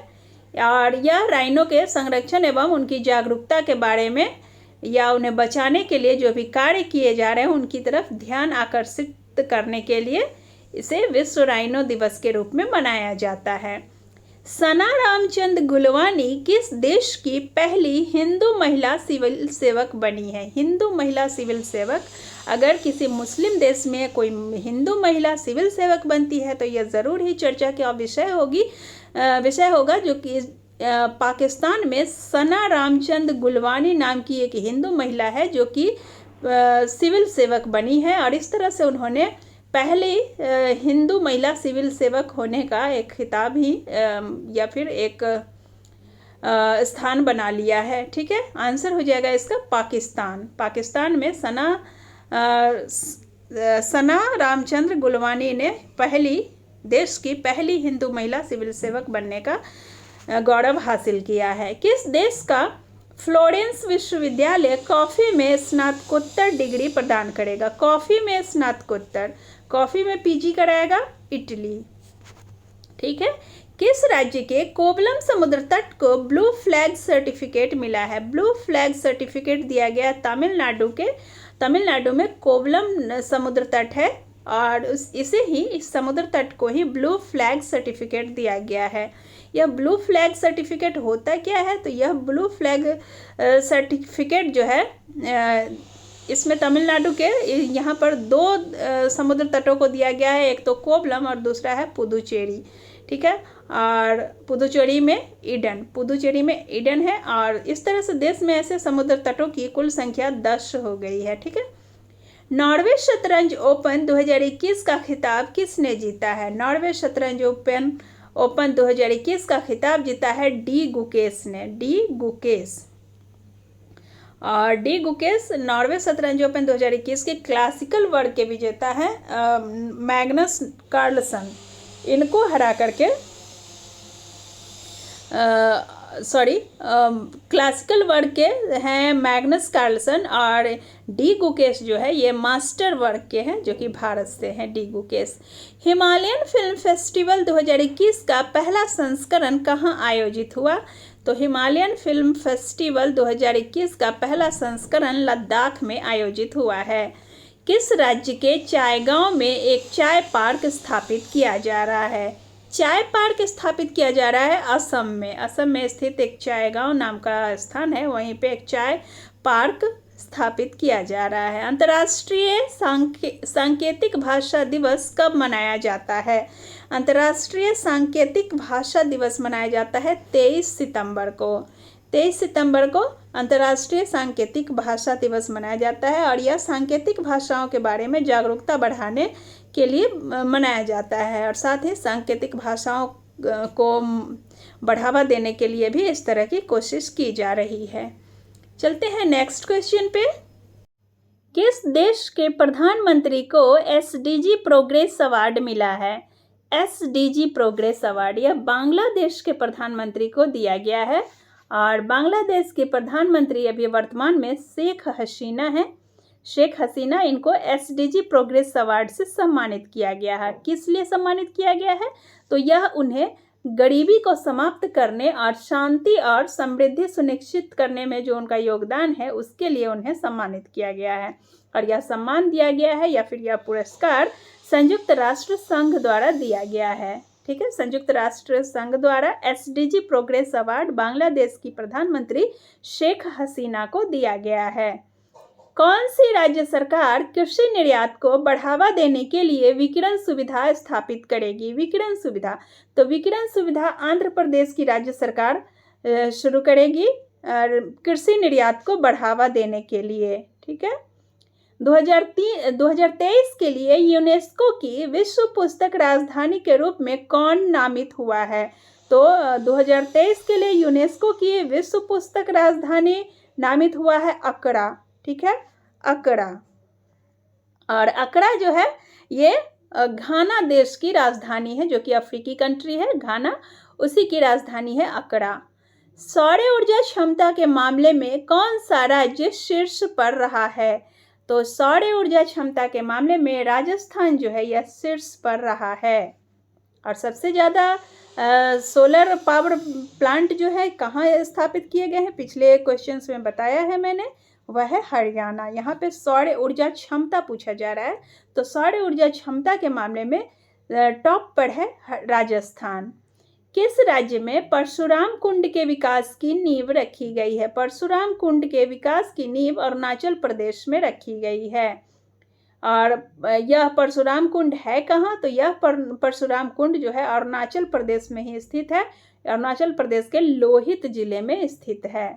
और यह राइनो के संरक्षण एवं उनकी जागरूकता के बारे में या उन्हें बचाने के लिए जो भी कार्य किए जा रहे हैं उनकी तरफ ध्यान आकर्षित करने के लिए इसे विश्व राइनो दिवस के रूप में मनाया जाता है। सना रामचंद्र गुलवानी किस देश की पहली हिंदू महिला सिविल सेवक बनी है। हिंदू महिला सिविल सेवक, अगर किसी मुस्लिम देश में कोई हिंदू महिला सिविल सेवक बनती है तो यह ज़रूर ही चर्चा का विषय होगा, जो कि पाकिस्तान में सना रामचंद्र गुलवानी नाम की एक हिंदू महिला है जो कि सिविल सेवक बनी है, और इस तरह से उन्होंने पहले हिंदू महिला सिविल सेवक होने का एक खिताब ही या फिर एक स्थान बना लिया है। ठीक है, आंसर हो जाएगा इसका पाकिस्तान। पाकिस्तान में सना रामचंद्र गुलवानी ने देश की पहली हिंदू महिला सिविल सेवक बनने का गौरव हासिल किया है। किस देश का फ्लोरेंस विश्वविद्यालय कॉफ़ी में स्नातकोत्तर डिग्री प्रदान करेगा। कॉफ़ी में स्नातकोत्तर, कॉफ़ी में PG कराएगा इटली। ठीक है, किस राज्य के कोवलम समुद्र तट को ब्लू फ्लैग सर्टिफिकेट मिला है। ब्लू फ्लैग सर्टिफिकेट दिया गया तमिलनाडु में कोवलम समुद्र तट है, और इस समुद्र तट को ही ब्लू फ्लैग सर्टिफिकेट दिया गया है। यह ब्लू फ्लैग सर्टिफिकेट होता क्या है। तो यह ब्लू फ्लैग सर्टिफिकेट जो है, इसमें तमिलनाडु के यहाँ पर 2 समुद्र तटों को दिया गया है, एक तो कोवलम और दूसरा है पुदुचेरी। ठीक है, और पुदुचेरी में ईडन है, और इस तरह से देश में ऐसे समुद्र तटों की कुल संख्या 10 हो गई है। ठीक है, नॉर्वे शतरंज ओपन 2021 का खिताब किसने जीता है। नॉर्वे शतरंज ओपन 2021 का खिताब जीता है डी गुकेश ने। डी गुकेश नॉर्वे शतरंज ओपन 2021 के क्लासिकल वर्ग के विजेता हैं। मैग्नस कार्लसन इनको हरा करके क्लासिकल वर्ग के हैं मैग्नस कार्लसन, और डी गुकेश जो है ये मास्टर वर्ग के हैं जो कि भारत से हैं। D Gukesh. Himalayan film festival 2021 का पहला संस्करण कहाँ आयोजित हुआ। तो हिमालयन फिल्म फेस्टिवल 2021 का पहला संस्करण लद्दाख में आयोजित हुआ है। किस राज्य के चायगांव में एक चाय पार्क स्थापित किया जा रहा है। चाय पार्क स्थापित किया जा रहा है असम में। असम में स्थित एक चाय गांव नाम का स्थान है, वहीं पे एक चाय पार्क स्थापित किया जा रहा है। अंतर्राष्ट्रीय सांकेतिक भाषा दिवस कब मनाया जाता है? अंतर्राष्ट्रीय सांकेतिक भाषा दिवस मनाया जाता है 23 सितंबर को। 23 सितंबर को अंतर्राष्ट्रीय सांकेतिक भाषा दिवस मनाया जाता है और यह सांकेतिक भाषाओं के बारे में जागरूकता बढ़ाने के लिए मनाया जाता है और साथ ही सांकेतिक भाषाओं को बढ़ावा देने के लिए भी इस तरह की कोशिश की जा रही है। चलते हैं नेक्स्ट क्वेश्चन पे। किस देश के प्रधानमंत्री को एसडीजी प्रोग्रेस अवार्ड मिला है? एसडीजी प्रोग्रेस अवार्ड यह बांग्लादेश के प्रधानमंत्री को दिया गया है और बांग्लादेश के प्रधानमंत्री अभी वर्तमान में शेख हसीना है। शेख हसीना इनको एसडीजी प्रोग्रेस अवार्ड से सम्मानित किया गया है। किस लिए सम्मानित किया गया है? तो यह उन्हें गरीबी को समाप्त करने और शांति और समृद्धि सुनिश्चित करने में जो उनका योगदान है उसके लिए उन्हें सम्मानित किया गया है और यह सम्मान दिया गया है या फिर यह पुरस्कार संयुक्त राष्ट्र संघ द्वारा दिया गया है। ठीक है, संयुक्त राष्ट्र संघ द्वारा एसडीजी प्रोग्रेस अवार्ड बांग्लादेश की प्रधानमंत्री शेख हसीना को दिया गया है। कौन सी राज्य सरकार कृषि निर्यात को बढ़ावा देने के लिए विकिरण सुविधा स्थापित करेगी? विकिरण सुविधा, तो विकिरण सुविधा आंध्र प्रदेश की राज्य सरकार शुरू करेगी और कृषि निर्यात को बढ़ावा देने के लिए। ठीक है, 2023 के लिए यूनेस्को की विश्व पुस्तक राजधानी के रूप में कौन नामित हुआ है? तो 2023 के लिए यूनेस्को की विश्व पुस्तक राजधानी नामित हुआ है अक्रा। ठीक है, अक्रा। और अक्रा जो है ये घाना देश की राजधानी है, जो कि अफ्रीकी कंट्री है घाना, उसी की राजधानी है अक्रा। सौर ऊर्जा क्षमता के मामले में कौन सा राज्य शीर्ष पर रहा है? तो सौर ऊर्जा क्षमता के मामले में राजस्थान जो है यह शीर्ष पर रहा है। और सबसे ज़्यादा सोलर पावर प्लांट जो है कहाँ स्थापित किए गए हैं, पिछले क्वेश्चंस में बताया है मैंने, वह है हरियाणा। यहाँ पे सौर ऊर्जा क्षमता पूछा जा रहा है, तो सौर ऊर्जा क्षमता के मामले में टॉप पर है राजस्थान। किस राज्य में परशुराम कुंड के विकास की नींव रखी गई है? परशुराम कुंड के विकास की नींव अरुणाचल प्रदेश में रखी गई है। और यह परशुराम कुंड है कहाँ? तो यह परशुराम कुंड जो है अरुणाचल प्रदेश में ही स्थित है। अरुणाचल प्रदेश के लोहित जिले में स्थित है।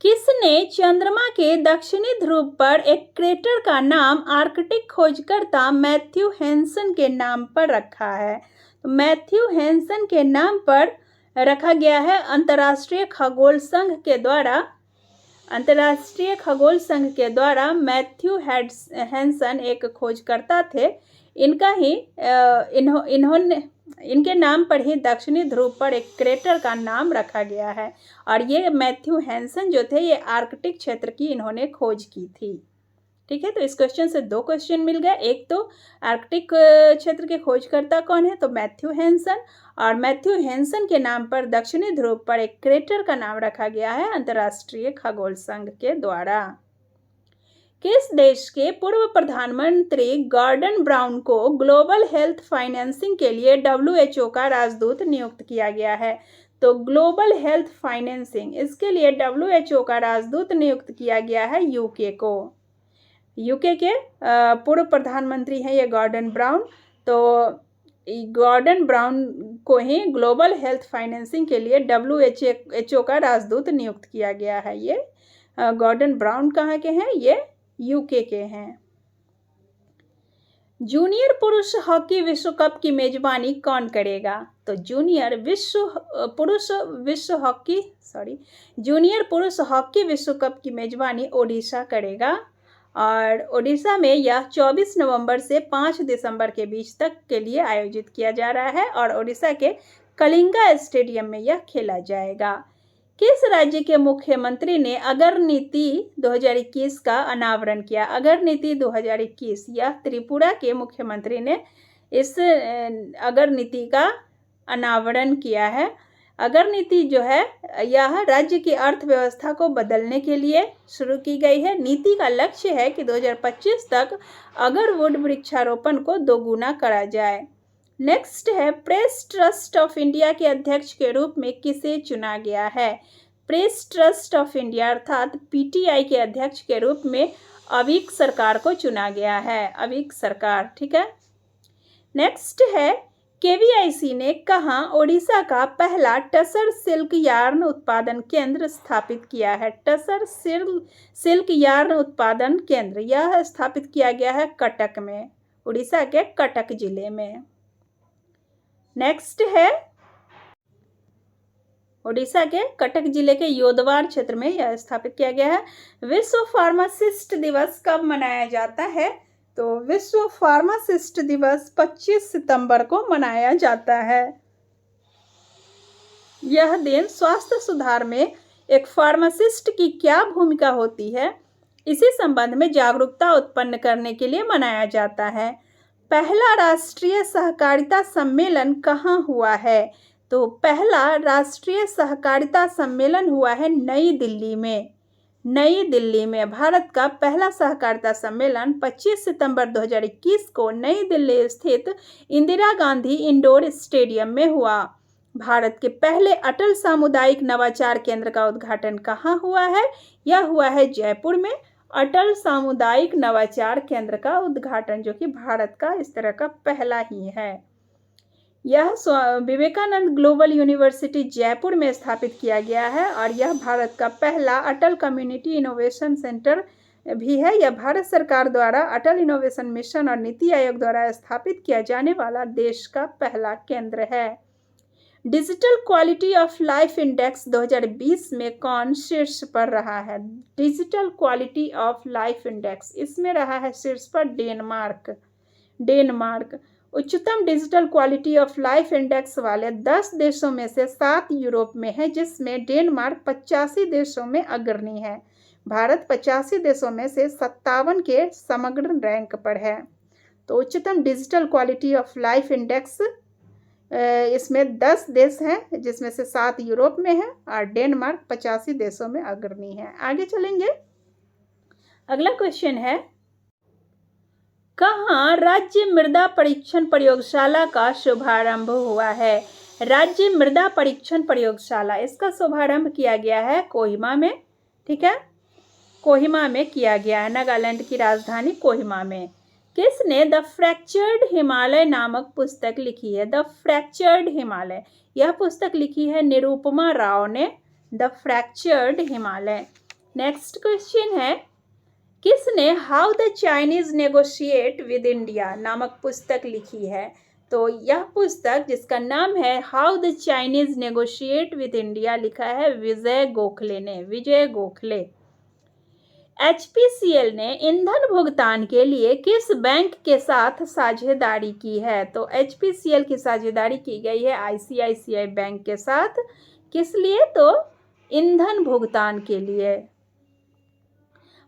किसने चंद्रमा के दक्षिणी ध्रुव पर एक क्रेटर का नाम आर्कटिक खोजकर्ता मैथ्यू हैंसन के नाम पर रखा है? तो मैथ्यू हैंसन के नाम पर रखा गया है। अंतर्राष्ट्रीय खगोल संघ के द्वारा मैथ्यू हैंसन एक खोजकर्ता थे। इनके नाम पर ही दक्षिणी ध्रुव पर एक क्रेटर का नाम रखा गया है और ये मैथ्यू हैंसन जो थे ये आर्कटिक क्षेत्र की इन्होंने खोज की थी। ठीक है, तो इस क्वेश्चन से 2 क्वेश्चन मिल गए। एक तो आर्कटिक क्षेत्र के खोजकर्ता कौन है? तो मैथ्यू हैंसन, और मैथ्यू हैंसन के नाम पर दक्षिणी ध्रुव पर एक क्रेटर का नाम रखा गया है अंतर्राष्ट्रीय खगोल संघ के द्वारा। किस देश के पूर्व प्रधानमंत्री गॉर्डन ब्राउन को ग्लोबल हेल्थ फाइनेंसिंग के लिए WHO का राजदूत नियुक्त किया गया है? तो ग्लोबल हेल्थ फाइनेंसिंग, इसके लिए WHO का राजदूत नियुक्त किया गया है यूके को। यूके के पूर्व प्रधानमंत्री हैं ये गॉर्डन ब्राउन, तो गॉर्डन ब्राउन को ही ग्लोबल हेल्थ फाइनेंसिंग के लिए WHO का राजदूत नियुक्त किया गया है। ये गॉर्डन ब्राउन कहाँ के हैं? ये यूके के हैं। जूनियर पुरुष हॉकी विश्व कप की मेजबानी कौन करेगा? तो जूनियर पुरुष हॉकी विश्व कप की मेजबानी ओडिशा करेगा और ओडिशा में यह 24 नवंबर से 5 दिसंबर के बीच तक के लिए आयोजित किया जा रहा है और ओडिशा के कलिंगा स्टेडियम में यह खेला जाएगा। किस राज्य के मुख्यमंत्री ने अगर नीति 2021 का अनावरण किया? अगर नीति 2021, यह त्रिपुरा के मुख्यमंत्री ने इस अगर नीति का अनावरण किया है। अगर नीति जो है यह राज्य की अर्थव्यवस्था को बदलने के लिए शुरू की गई है। नीति का लक्ष्य है कि 2025 तक अगरवुड वृक्षारोपण को दोगुना करा जाए। नेक्स्ट है प्रेस ट्रस्ट ऑफ इंडिया के अध्यक्ष के रूप में किसे चुना गया है? प्रेस ट्रस्ट ऑफ इंडिया अर्थात पीटीआई के अध्यक्ष के रूप में अवीक सरकार को चुना गया है, अवीक सरकार, ठीक है। नेक्स्ट है केवीआईसी ने कहाँ ओडिशा का पहला टसर सिल्क यार्न उत्पादन केंद्र स्थापित किया है? टसर सिल्क यार्न उत्पादन केंद्र यह स्थापित किया गया है कटक में, उड़ीसा के कटक जिले में। नेक्स्ट है ओडिशा के कटक जिले के योदवार क्षेत्र में यह स्थापित किया गया है। विश्व फार्मासिस्ट दिवस कब मनाया जाता है? तो विश्व फार्मासिस्ट दिवस 25 सितंबर को मनाया जाता है। यह दिन स्वास्थ्य सुधार में एक फार्मासिस्ट की क्या भूमिका होती है, इसी संबंध में जागरूकता उत्पन्न करने के लिए मनाया जाता है। पहला राष्ट्रीय सहकारिता सम्मेलन कहाँ हुआ है? तो पहला राष्ट्रीय सहकारिता सम्मेलन हुआ है नई दिल्ली में। नई दिल्ली में भारत का पहला सहकारिता सम्मेलन 25 सितंबर 2021 को नई दिल्ली स्थित इंदिरा गांधी इंडोर स्टेडियम में हुआ। भारत के पहले अटल सामुदायिक नवाचार केंद्र का उद्घाटन कहाँ हुआ है? यह हुआ है जयपुर में। अटल सामुदायिक नवाचार केंद्र का उद्घाटन, जो कि भारत का इस तरह का पहला ही है। यह विवेकानंद ग्लोबल यूनिवर्सिटी जयपुर में स्थापित किया गया है और यह भारत का पहला अटल कम्युनिटी इनोवेशन सेंटर भी है। यह भारत सरकार द्वारा अटल इनोवेशन मिशन और नीति आयोग द्वारा स्थापित किया जाने वाला देश का पहला केंद्र है। Digital quality of life index 2020 में कौन शीर्ष पर रहा है? Digital quality of life index, इसमें रहा है शीर्ष पर डेनमार्क। उच्चतम digital quality of life index वाले 10 देशों में से 7 यूरोप में है, जिसमें डेनमार्क 85 देशों में अग्रणी है। भारत 85 देशों में से 57 के समग्र रैंक पर है। तो उच्चतम digital quality of life index इसमें 10 देश हैं, जिसमें से 7 यूरोप में है और डेनमार्क 85 देशों में अग्रणी है। आगे चलेंगे। अगला क्वेश्चन है, कहाँ राज्य मृदा परीक्षण प्रयोगशाला का शुभारंभ हुआ है? राज्य मृदा परीक्षण प्रयोगशाला, इसका शुभारंभ किया गया है कोहिमा में, ठीक है, कोहिमा में किया गया है, नागालैंड की राजधानी कोहिमा में। किसने द फ्रैक्चर्ड हिमालय नामक पुस्तक लिखी है? द फ्रैक्चर्ड हिमालय, यह पुस्तक लिखी है निरुपमा राव ने, the fractured Himalaya. Next question है, किसने how the Chinese negotiate with India नामक पुस्तक लिखी है? तो यह पुस्तक, जिसका नाम है how the Chinese negotiate with India, लिखा है विजय गोखले ने, विजय गोखले। एचपीसीएल ने ईंधन भुगतान के लिए किस बैंक के साथ साझेदारी की है? तो एचपीसीएल की साझेदारी की गई है आईसीआईसीआई बैंक के साथ। किस लिए? तो ईंधन भुगतान के लिए।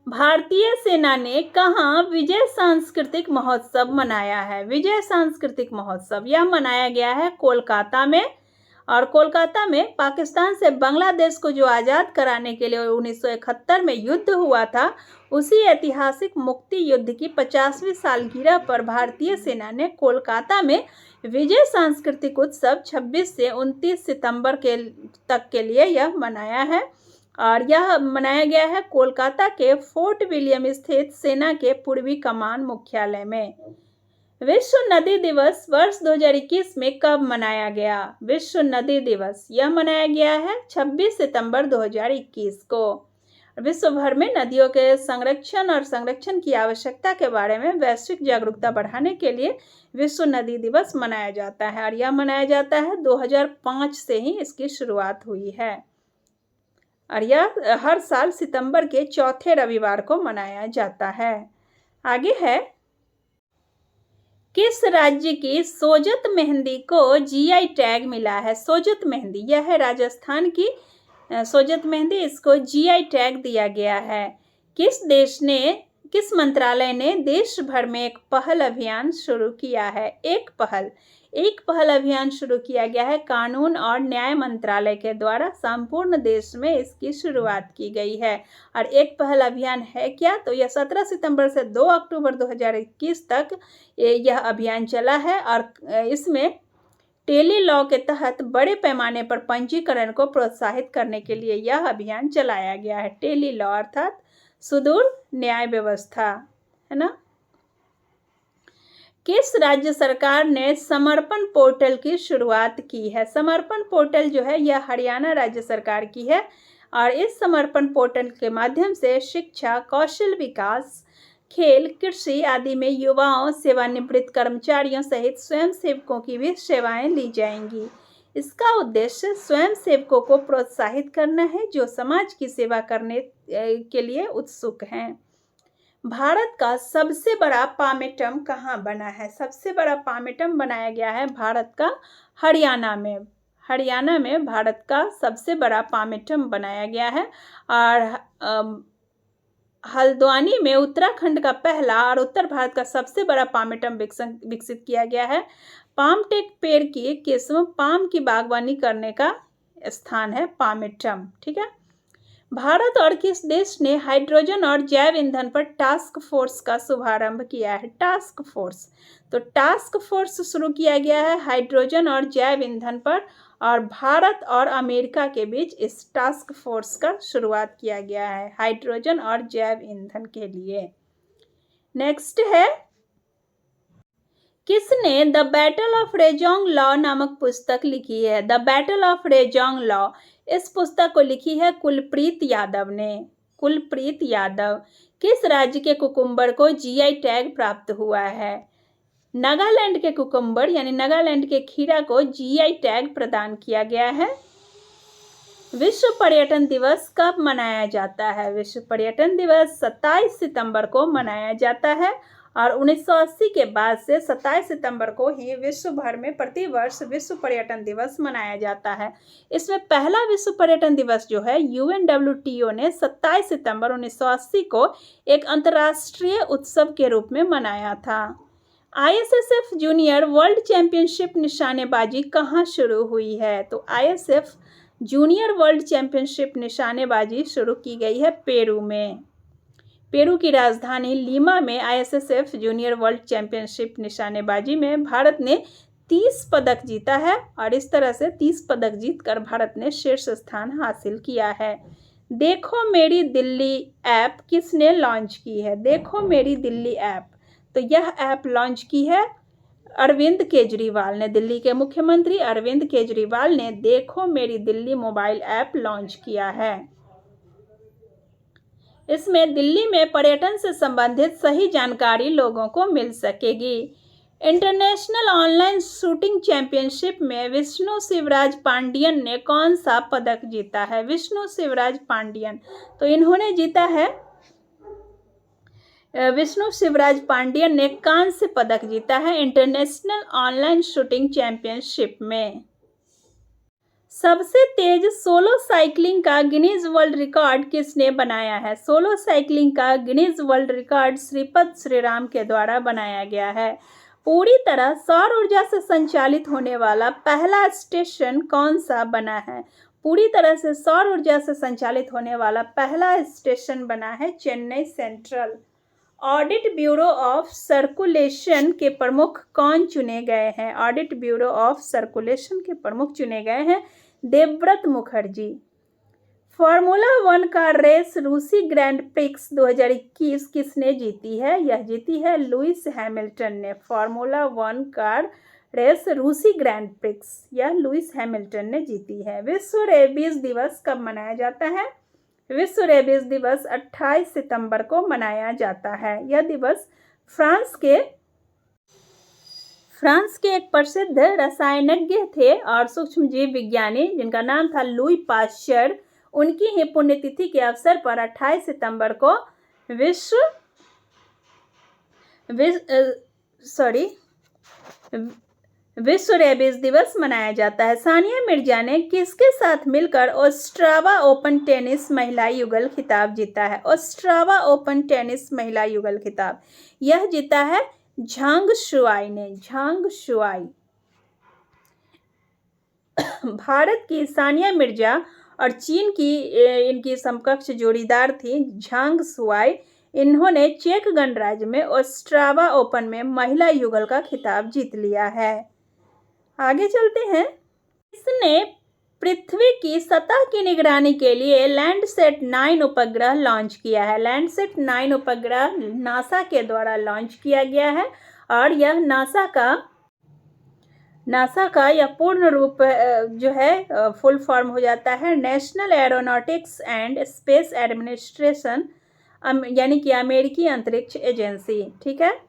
भारतीय सेना ने कहाँ विजय सांस्कृतिक महोत्सव मनाया है? विजय सांस्कृतिक महोत्सव यह मनाया गया है कोलकाता में, और कोलकाता में पाकिस्तान से बांग्लादेश को जो आज़ाद कराने के लिए 1971 में युद्ध हुआ था, उसी ऐतिहासिक मुक्ति युद्ध की 50वीं सालगिरह पर भारतीय सेना ने कोलकाता में विजय सांस्कृतिक उत्सव 26 से 29 सितंबर तक के लिए यह मनाया है, और यह मनाया गया है कोलकाता के फोर्ट विलियम स्थित सेना के पूर्वी कमान मुख्यालय में। विश्व नदी दिवस वर्ष 2021 में कब मनाया गया? विश्व नदी दिवस यह मनाया गया है 26 सितंबर 2021 को। विश्व भर में नदियों के संरक्षण और संरक्षण की आवश्यकता के बारे में वैश्विक जागरूकता बढ़ाने के लिए विश्व नदी दिवस मनाया जाता है, और यह मनाया जाता है 2005 से ही इसकी शुरुआत हुई है, और यह हर साल सितंबर के चौथे रविवार को मनाया जाता है। आगे है, किस राज्य की सोजत मेहंदी को जीआई टैग मिला है? सोजत मेहंदी, यह है राजस्थान की सोजत मेहंदी, इसको जीआई टैग दिया गया है। किस मंत्रालय ने देश भर में एक पहल अभियान शुरू किया है? एक पहल, एक पहल अभियान शुरू किया गया है कानून और न्याय मंत्रालय के द्वारा। संपूर्ण देश में इसकी शुरुआत की गई है। और एक पहल अभियान है क्या? तो यह 17 सितंबर से 2 अक्टूबर 2021 तक यह अभियान चला है। और इसमें टेली लॉ के तहत बड़े पैमाने पर पंजीकरण को प्रोत्साहित करने के लिए यह अभियान चलाया गया है। टेली लॉ अर्थात सुदूर न्याय व्यवस्था, है ना। किस राज्य सरकार ने समर्पण पोर्टल की शुरुआत की है? समर्पण पोर्टल जो है यह हरियाणा राज्य सरकार की है। और इस समर्पण पोर्टल के माध्यम से शिक्षा, कौशल विकास, खेल, कृषि आदि में युवाओं, सेवानिवृत्त कर्मचारियों सहित स्वयंसेवकों की भी सेवाएं ली जाएंगी। इसका उद्देश्य स्वयंसेवकों को प्रोत्साहित करना है जो समाज की सेवा करने के लिए उत्सुक हैं। भारत का सबसे बड़ा पामेटम कहाँ बना है? सबसे बड़ा पामेटम बनाया गया है भारत का हरियाणा में। हरियाणा में भारत का सबसे बड़ा पामेटम बनाया गया है। और हल्द्वानी में उत्तराखंड का पहला और उत्तर भारत का सबसे बड़ा पामेटम विकसित किया गया है। पामटेक पेड़ की किस्म पाम की बागवानी करने का स्थान है पामेटम। ठीक है। भारत और किस देश ने हाइड्रोजन और जैव ईंधन पर टास्क फोर्स का शुभारंभ किया है? टास्क फोर्स, तो टास्क फोर्स शुरू किया गया है हाइड्रोजन और जैव ईंधन पर। और भारत और अमेरिका के बीच इस टास्क फोर्स का शुरुआत किया गया है हाइड्रोजन और जैव ईंधन के लिए। नेक्स्ट है, किसने the battle of Rezang law नामक पुस्तक लिखी है? The battle of Rezang law, इस पुस्तक को लिखी है कुलप्रीत यादव ने। कुलप्रीत यादव। किस राज्य के कुकुम्बर को जीआई टैग प्राप्त हुआ है? नागालैंड के कुकुम्बर यानी नागालैंड के खीरा को जीआई टैग प्रदान किया गया है। विश्व पर्यटन दिवस कब मनाया जाता है? विश्व पर्यटन दिवस 27 सितंबर को मनाया जाता है। और 1980 के बाद से 27 सितंबर को ही विश्व भर में प्रतिवर्ष विश्व पर्यटन दिवस मनाया जाता है। इसमें पहला विश्व पर्यटन दिवस जो है UNWTO ने 27 सितंबर 1980 को एक अंतर्राष्ट्रीय उत्सव के रूप में मनाया था। ISSF जूनियर वर्ल्ड चैंपियनशिप निशानेबाजी कहाँ शुरू हुई है? तो ISF जूनियर वर्ल्ड चैंपियनशिप निशानेबाजी शुरू की गई है पेरू में। पेरू की राजधानी लीमा में ISSF जूनियर वर्ल्ड चैंपियनशिप निशानेबाजी में भारत ने 30 पदक जीता है। और इस तरह से 30 पदक जीतकर भारत ने शीर्ष स्थान हासिल किया है। देखो मेरी दिल्ली ऐप किसने लॉन्च की है? देखो मेरी दिल्ली ऐप, तो यह ऐप लॉन्च की है अरविंद केजरीवाल ने। दिल्ली के मुख्यमंत्री अरविंद केजरीवाल ने देखो मेरी दिल्ली मोबाइल ऐप लॉन्च किया है। इसमें दिल्ली में पर्यटन से संबंधित सही जानकारी लोगों को मिल सकेगी। इंटरनेशनल ऑनलाइन शूटिंग चैंपियनशिप में विष्णु शिवराज पांडियन ने कौन सा पदक जीता है? विष्णु शिवराज पांडियन, तो इन्होंने जीता है, विष्णु शिवराज पांडियन ने कांस्य पदक जीता है इंटरनेशनल ऑनलाइन शूटिंग चैंपियनशिप में। सबसे तेज सोलो साइकिलिंग का गिनीज वर्ल्ड रिकॉर्ड किसने बनाया है? सोलो साइकिलिंग का Guinness world record Shripad Shriram के द्वारा बनाया गया है। पूरी तरह सौर ऊर्जा से संचालित होने वाला पहला स्टेशन कौन सा बना है? पूरी तरह से सौर ऊर्जा से संचालित होने वाला पहला स्टेशन बना है Chennai central. Audit bureau of circulation के प्रमुख कौन चुने गए हैं? ऑडिट ब्यूरो ऑफ सर्कुलेशन के प्रमुख चुने गए हैं देवव्रत मुखर्जी। फार्मूला 1 का रेस रूसी ग्रैंड प्रिक्स 2021 किसने जीती है? यह जीती है लुइस हैमिल्टन ने। फार्मूला 1 का रेस रूसी ग्रैंड प्रिक्स यह लुइस हैमिल्टन ने जीती है। विश्व रेबीज दिवस कब मनाया जाता है? विश्व रेबीज दिवस 28 सितंबर को मनाया जाता है। यह दिवस फ्रांस के एक प्रसिद्ध रसायनज्ञ थे और सूक्ष्मजीव विज्ञानी जिनका नाम था लुई पाश्चर, उनकी ही पुण्यतिथि के अवसर पर 28 सितंबर को विश्व रेबीज दिवस मनाया जाता है। सानिया मिर्जा ने किसके साथ मिलकर ओस्ट्रावा ओपन टेनिस महिला युगल खिताब जीता है? ओस्ट्रावा ओपन टेनिस महिला युगल खिताब यह जीता है झांग शुआई ने। झांग शुआई। भारत की सानिया मिर्जा और चीन की इनकी समकक्ष जोड़ीदार थी झांग सुआई। इन्होंने चेक गणराज्य में ओस्ट्रावा ओपन में महिला युगल का खिताब जीत लिया है। आगे चलते हैं। इसने पृथ्वी की सतह की निगरानी के लिए लैंडसैट 9 उपग्रह लॉन्च किया है। लैंडसैट 9 उपग्रह नासा के द्वारा लॉन्च किया गया है और यह नासा का यह पूर्ण रूप जो है फुल फॉर्म हो जाता है national aeronautics and space administration, यानी कि अमेरिकी अंतरिक्ष एजेंसी। ठीक है।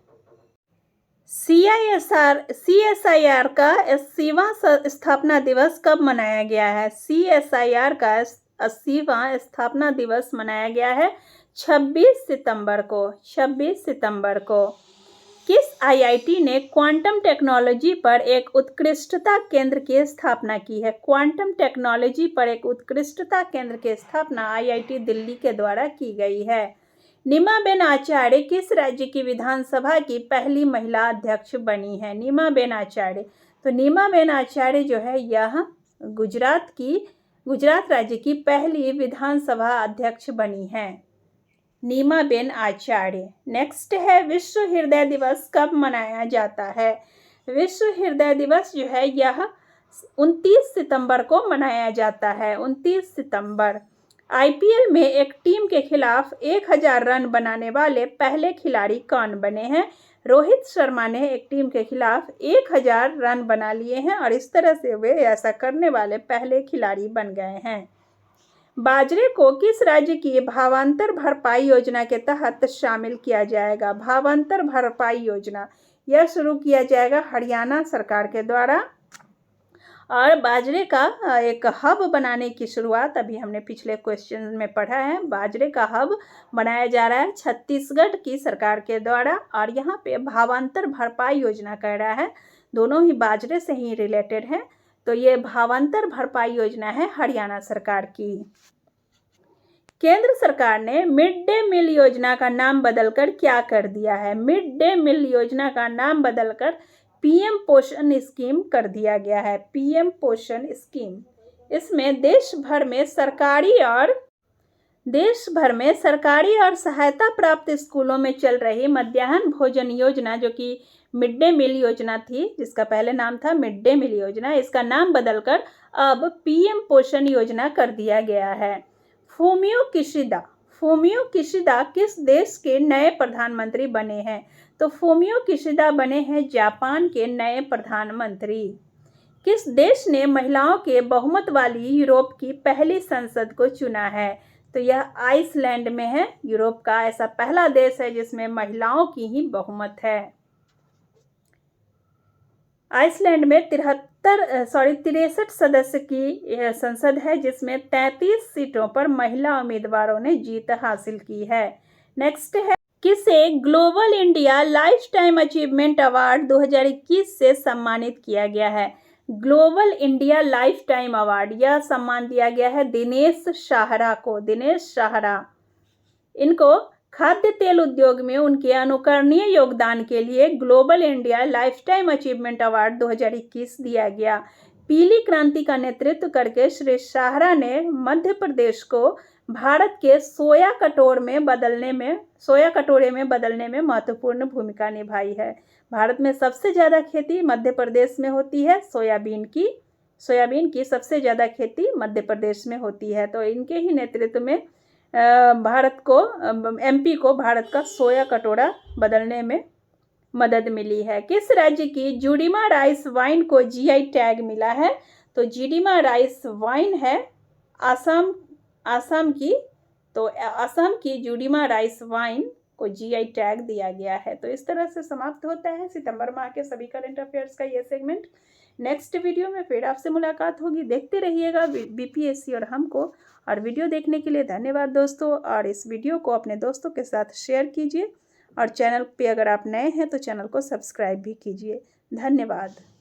CSIR का 80वां स्थापना दिवस कब मनाया गया है? CSIR का 80वां स्थापना दिवस मनाया गया है 26 सितंबर को। 26 सितंबर को। किस IIT ने क्वांटम टेक्नोलॉजी पर एक उत्कृष्टता केंद्र की स्थापना की है? क्वांटम टेक्नोलॉजी पर एक उत्कृष्टता केंद्र की स्थापना IIT दिल्ली के द्वारा की गई है। नीमाबेन आचार्य किस राज्य की विधानसभा की पहली महिला अध्यक्ष बनी है? नीमाबेन आचार्य। तो नीमाबेन आचार्य जो है यह गुजरात राज्य की पहली विधानसभा अध्यक्ष बनी है, नीमाबेन आचार्य। नेक्स्ट है विश्व हृदय दिवस कब मनाया जाता है? विश्व हृदय दिवस जो है यह 29 सितंबर को मनाया जाता है। 29 सितंबर। IPL में एक टीम के खिलाफ 1000 रन बनाने वाले पहले खिलाड़ी कौन बने हैं? रोहित शर्मा ने एक टीम के खिलाफ 1000 रन बना लिए हैं और इस तरह से वे ऐसा करने वाले पहले खिलाड़ी बन गए हैं। बाजरे को किस राज्य की भावांतर भरपाई योजना के तहत शामिल किया जाएगा? भावांतर भरपाई योजना यह शुरू किया जाएगा हरियाणा सरकार के द्वारा। और बाजरे का एक हब बनाने की शुरुआत अभी हमने पिछले क्वेश्चन में पढ़ा है। बाजरे का हब बनाया जा रहा है छत्तीसगढ़ की सरकार के द्वारा और यहाँ पे भावांतर भरपाई योजना कह रहा है, दोनों ही बाजरे से ही रिलेटेड हैं। तो ये भावांतर भरपाई योजना है हरियाणा सरकार की। केंद्र सरकार ने मिड डे मील योजना का नाम बदलकर क्या कर दिया है? मिड डे मील योजना का नाम बदलकर PM पोषण स्कीम कर दिया गया है। PM पोषण स्कीम। इसमें देश भर में सरकारी और सहायता प्राप्त स्कूलों में चल रही मध्याह्न भोजन योजना, जो कि मिड डे मील योजना थी, जिसका पहले नाम था मिड डे मील योजना, इसका नाम बदलकर अब PM पोषण योजना कर दिया गया है। फूमियो किशिदा किस देश के नए प्रधानमंत्री बने हैं? तो फूमियो किशिदा बने हैं जापान के नए प्रधानमंत्री। किस देश ने महिलाओं के बहुमत वाली यूरोप की पहली संसद को चुना है? तो यह आइसलैंड में है। यूरोप का ऐसा पहला देश है जिसमें महिलाओं की ही बहुमत है। आइसलैंड में 63 सदस्य की संसद है, जिसमें 33 सीटों पर महिला उम्मीदवारों ने जीत हासिल की है। नेक्स्ट है, किसे global India life time achievement award 2021 से सम्मानित किया गया है? Global India life time award, यह सम्मान दिया गया है दिनेश साहरा को। दिनेश साहरा, इनको खाद्य तेल उद्योग में उनके अनुकरणीय योगदान के लिए global India life time achievement award 2021 दिया गया। पीली क्रांति का नेतृत्व करके श्री साहरा ने मध्य प्रदेश को भारत के सोया कटोरे में बदलने में महत्वपूर्ण भूमिका निभाई है। भारत में सबसे ज़्यादा खेती मध्य प्रदेश में होती है सोयाबीन की सबसे ज़्यादा खेती मध्य प्रदेश में होती है। तो इनके ही नेतृत्व में MP को भारत का सोया कटोरा बदलने में मदद मिली है। किस राज्य की जुडिमा राइस वाइन को GI टैग मिला है? तो जुडिमा राइस वाइन है असम की। तो असम की जुडिमा राइस वाइन को GI टैग दिया गया है। तो इस तरह से समाप्त होता है सितंबर माह के सभी करंट अफेयर्स का ये सेगमेंट। नेक्स्ट वीडियो में फिर आपसे मुलाकात होगी। देखते रहिएगा BPSC और हमको। और वीडियो देखने के लिए धन्यवाद दोस्तों। और इस वीडियो को अपने दोस्तों के साथ शेयर कीजिए और चैनल पे अगर आप नए हैं तो चैनल को सब्सक्राइब भी कीजिए। धन्यवाद।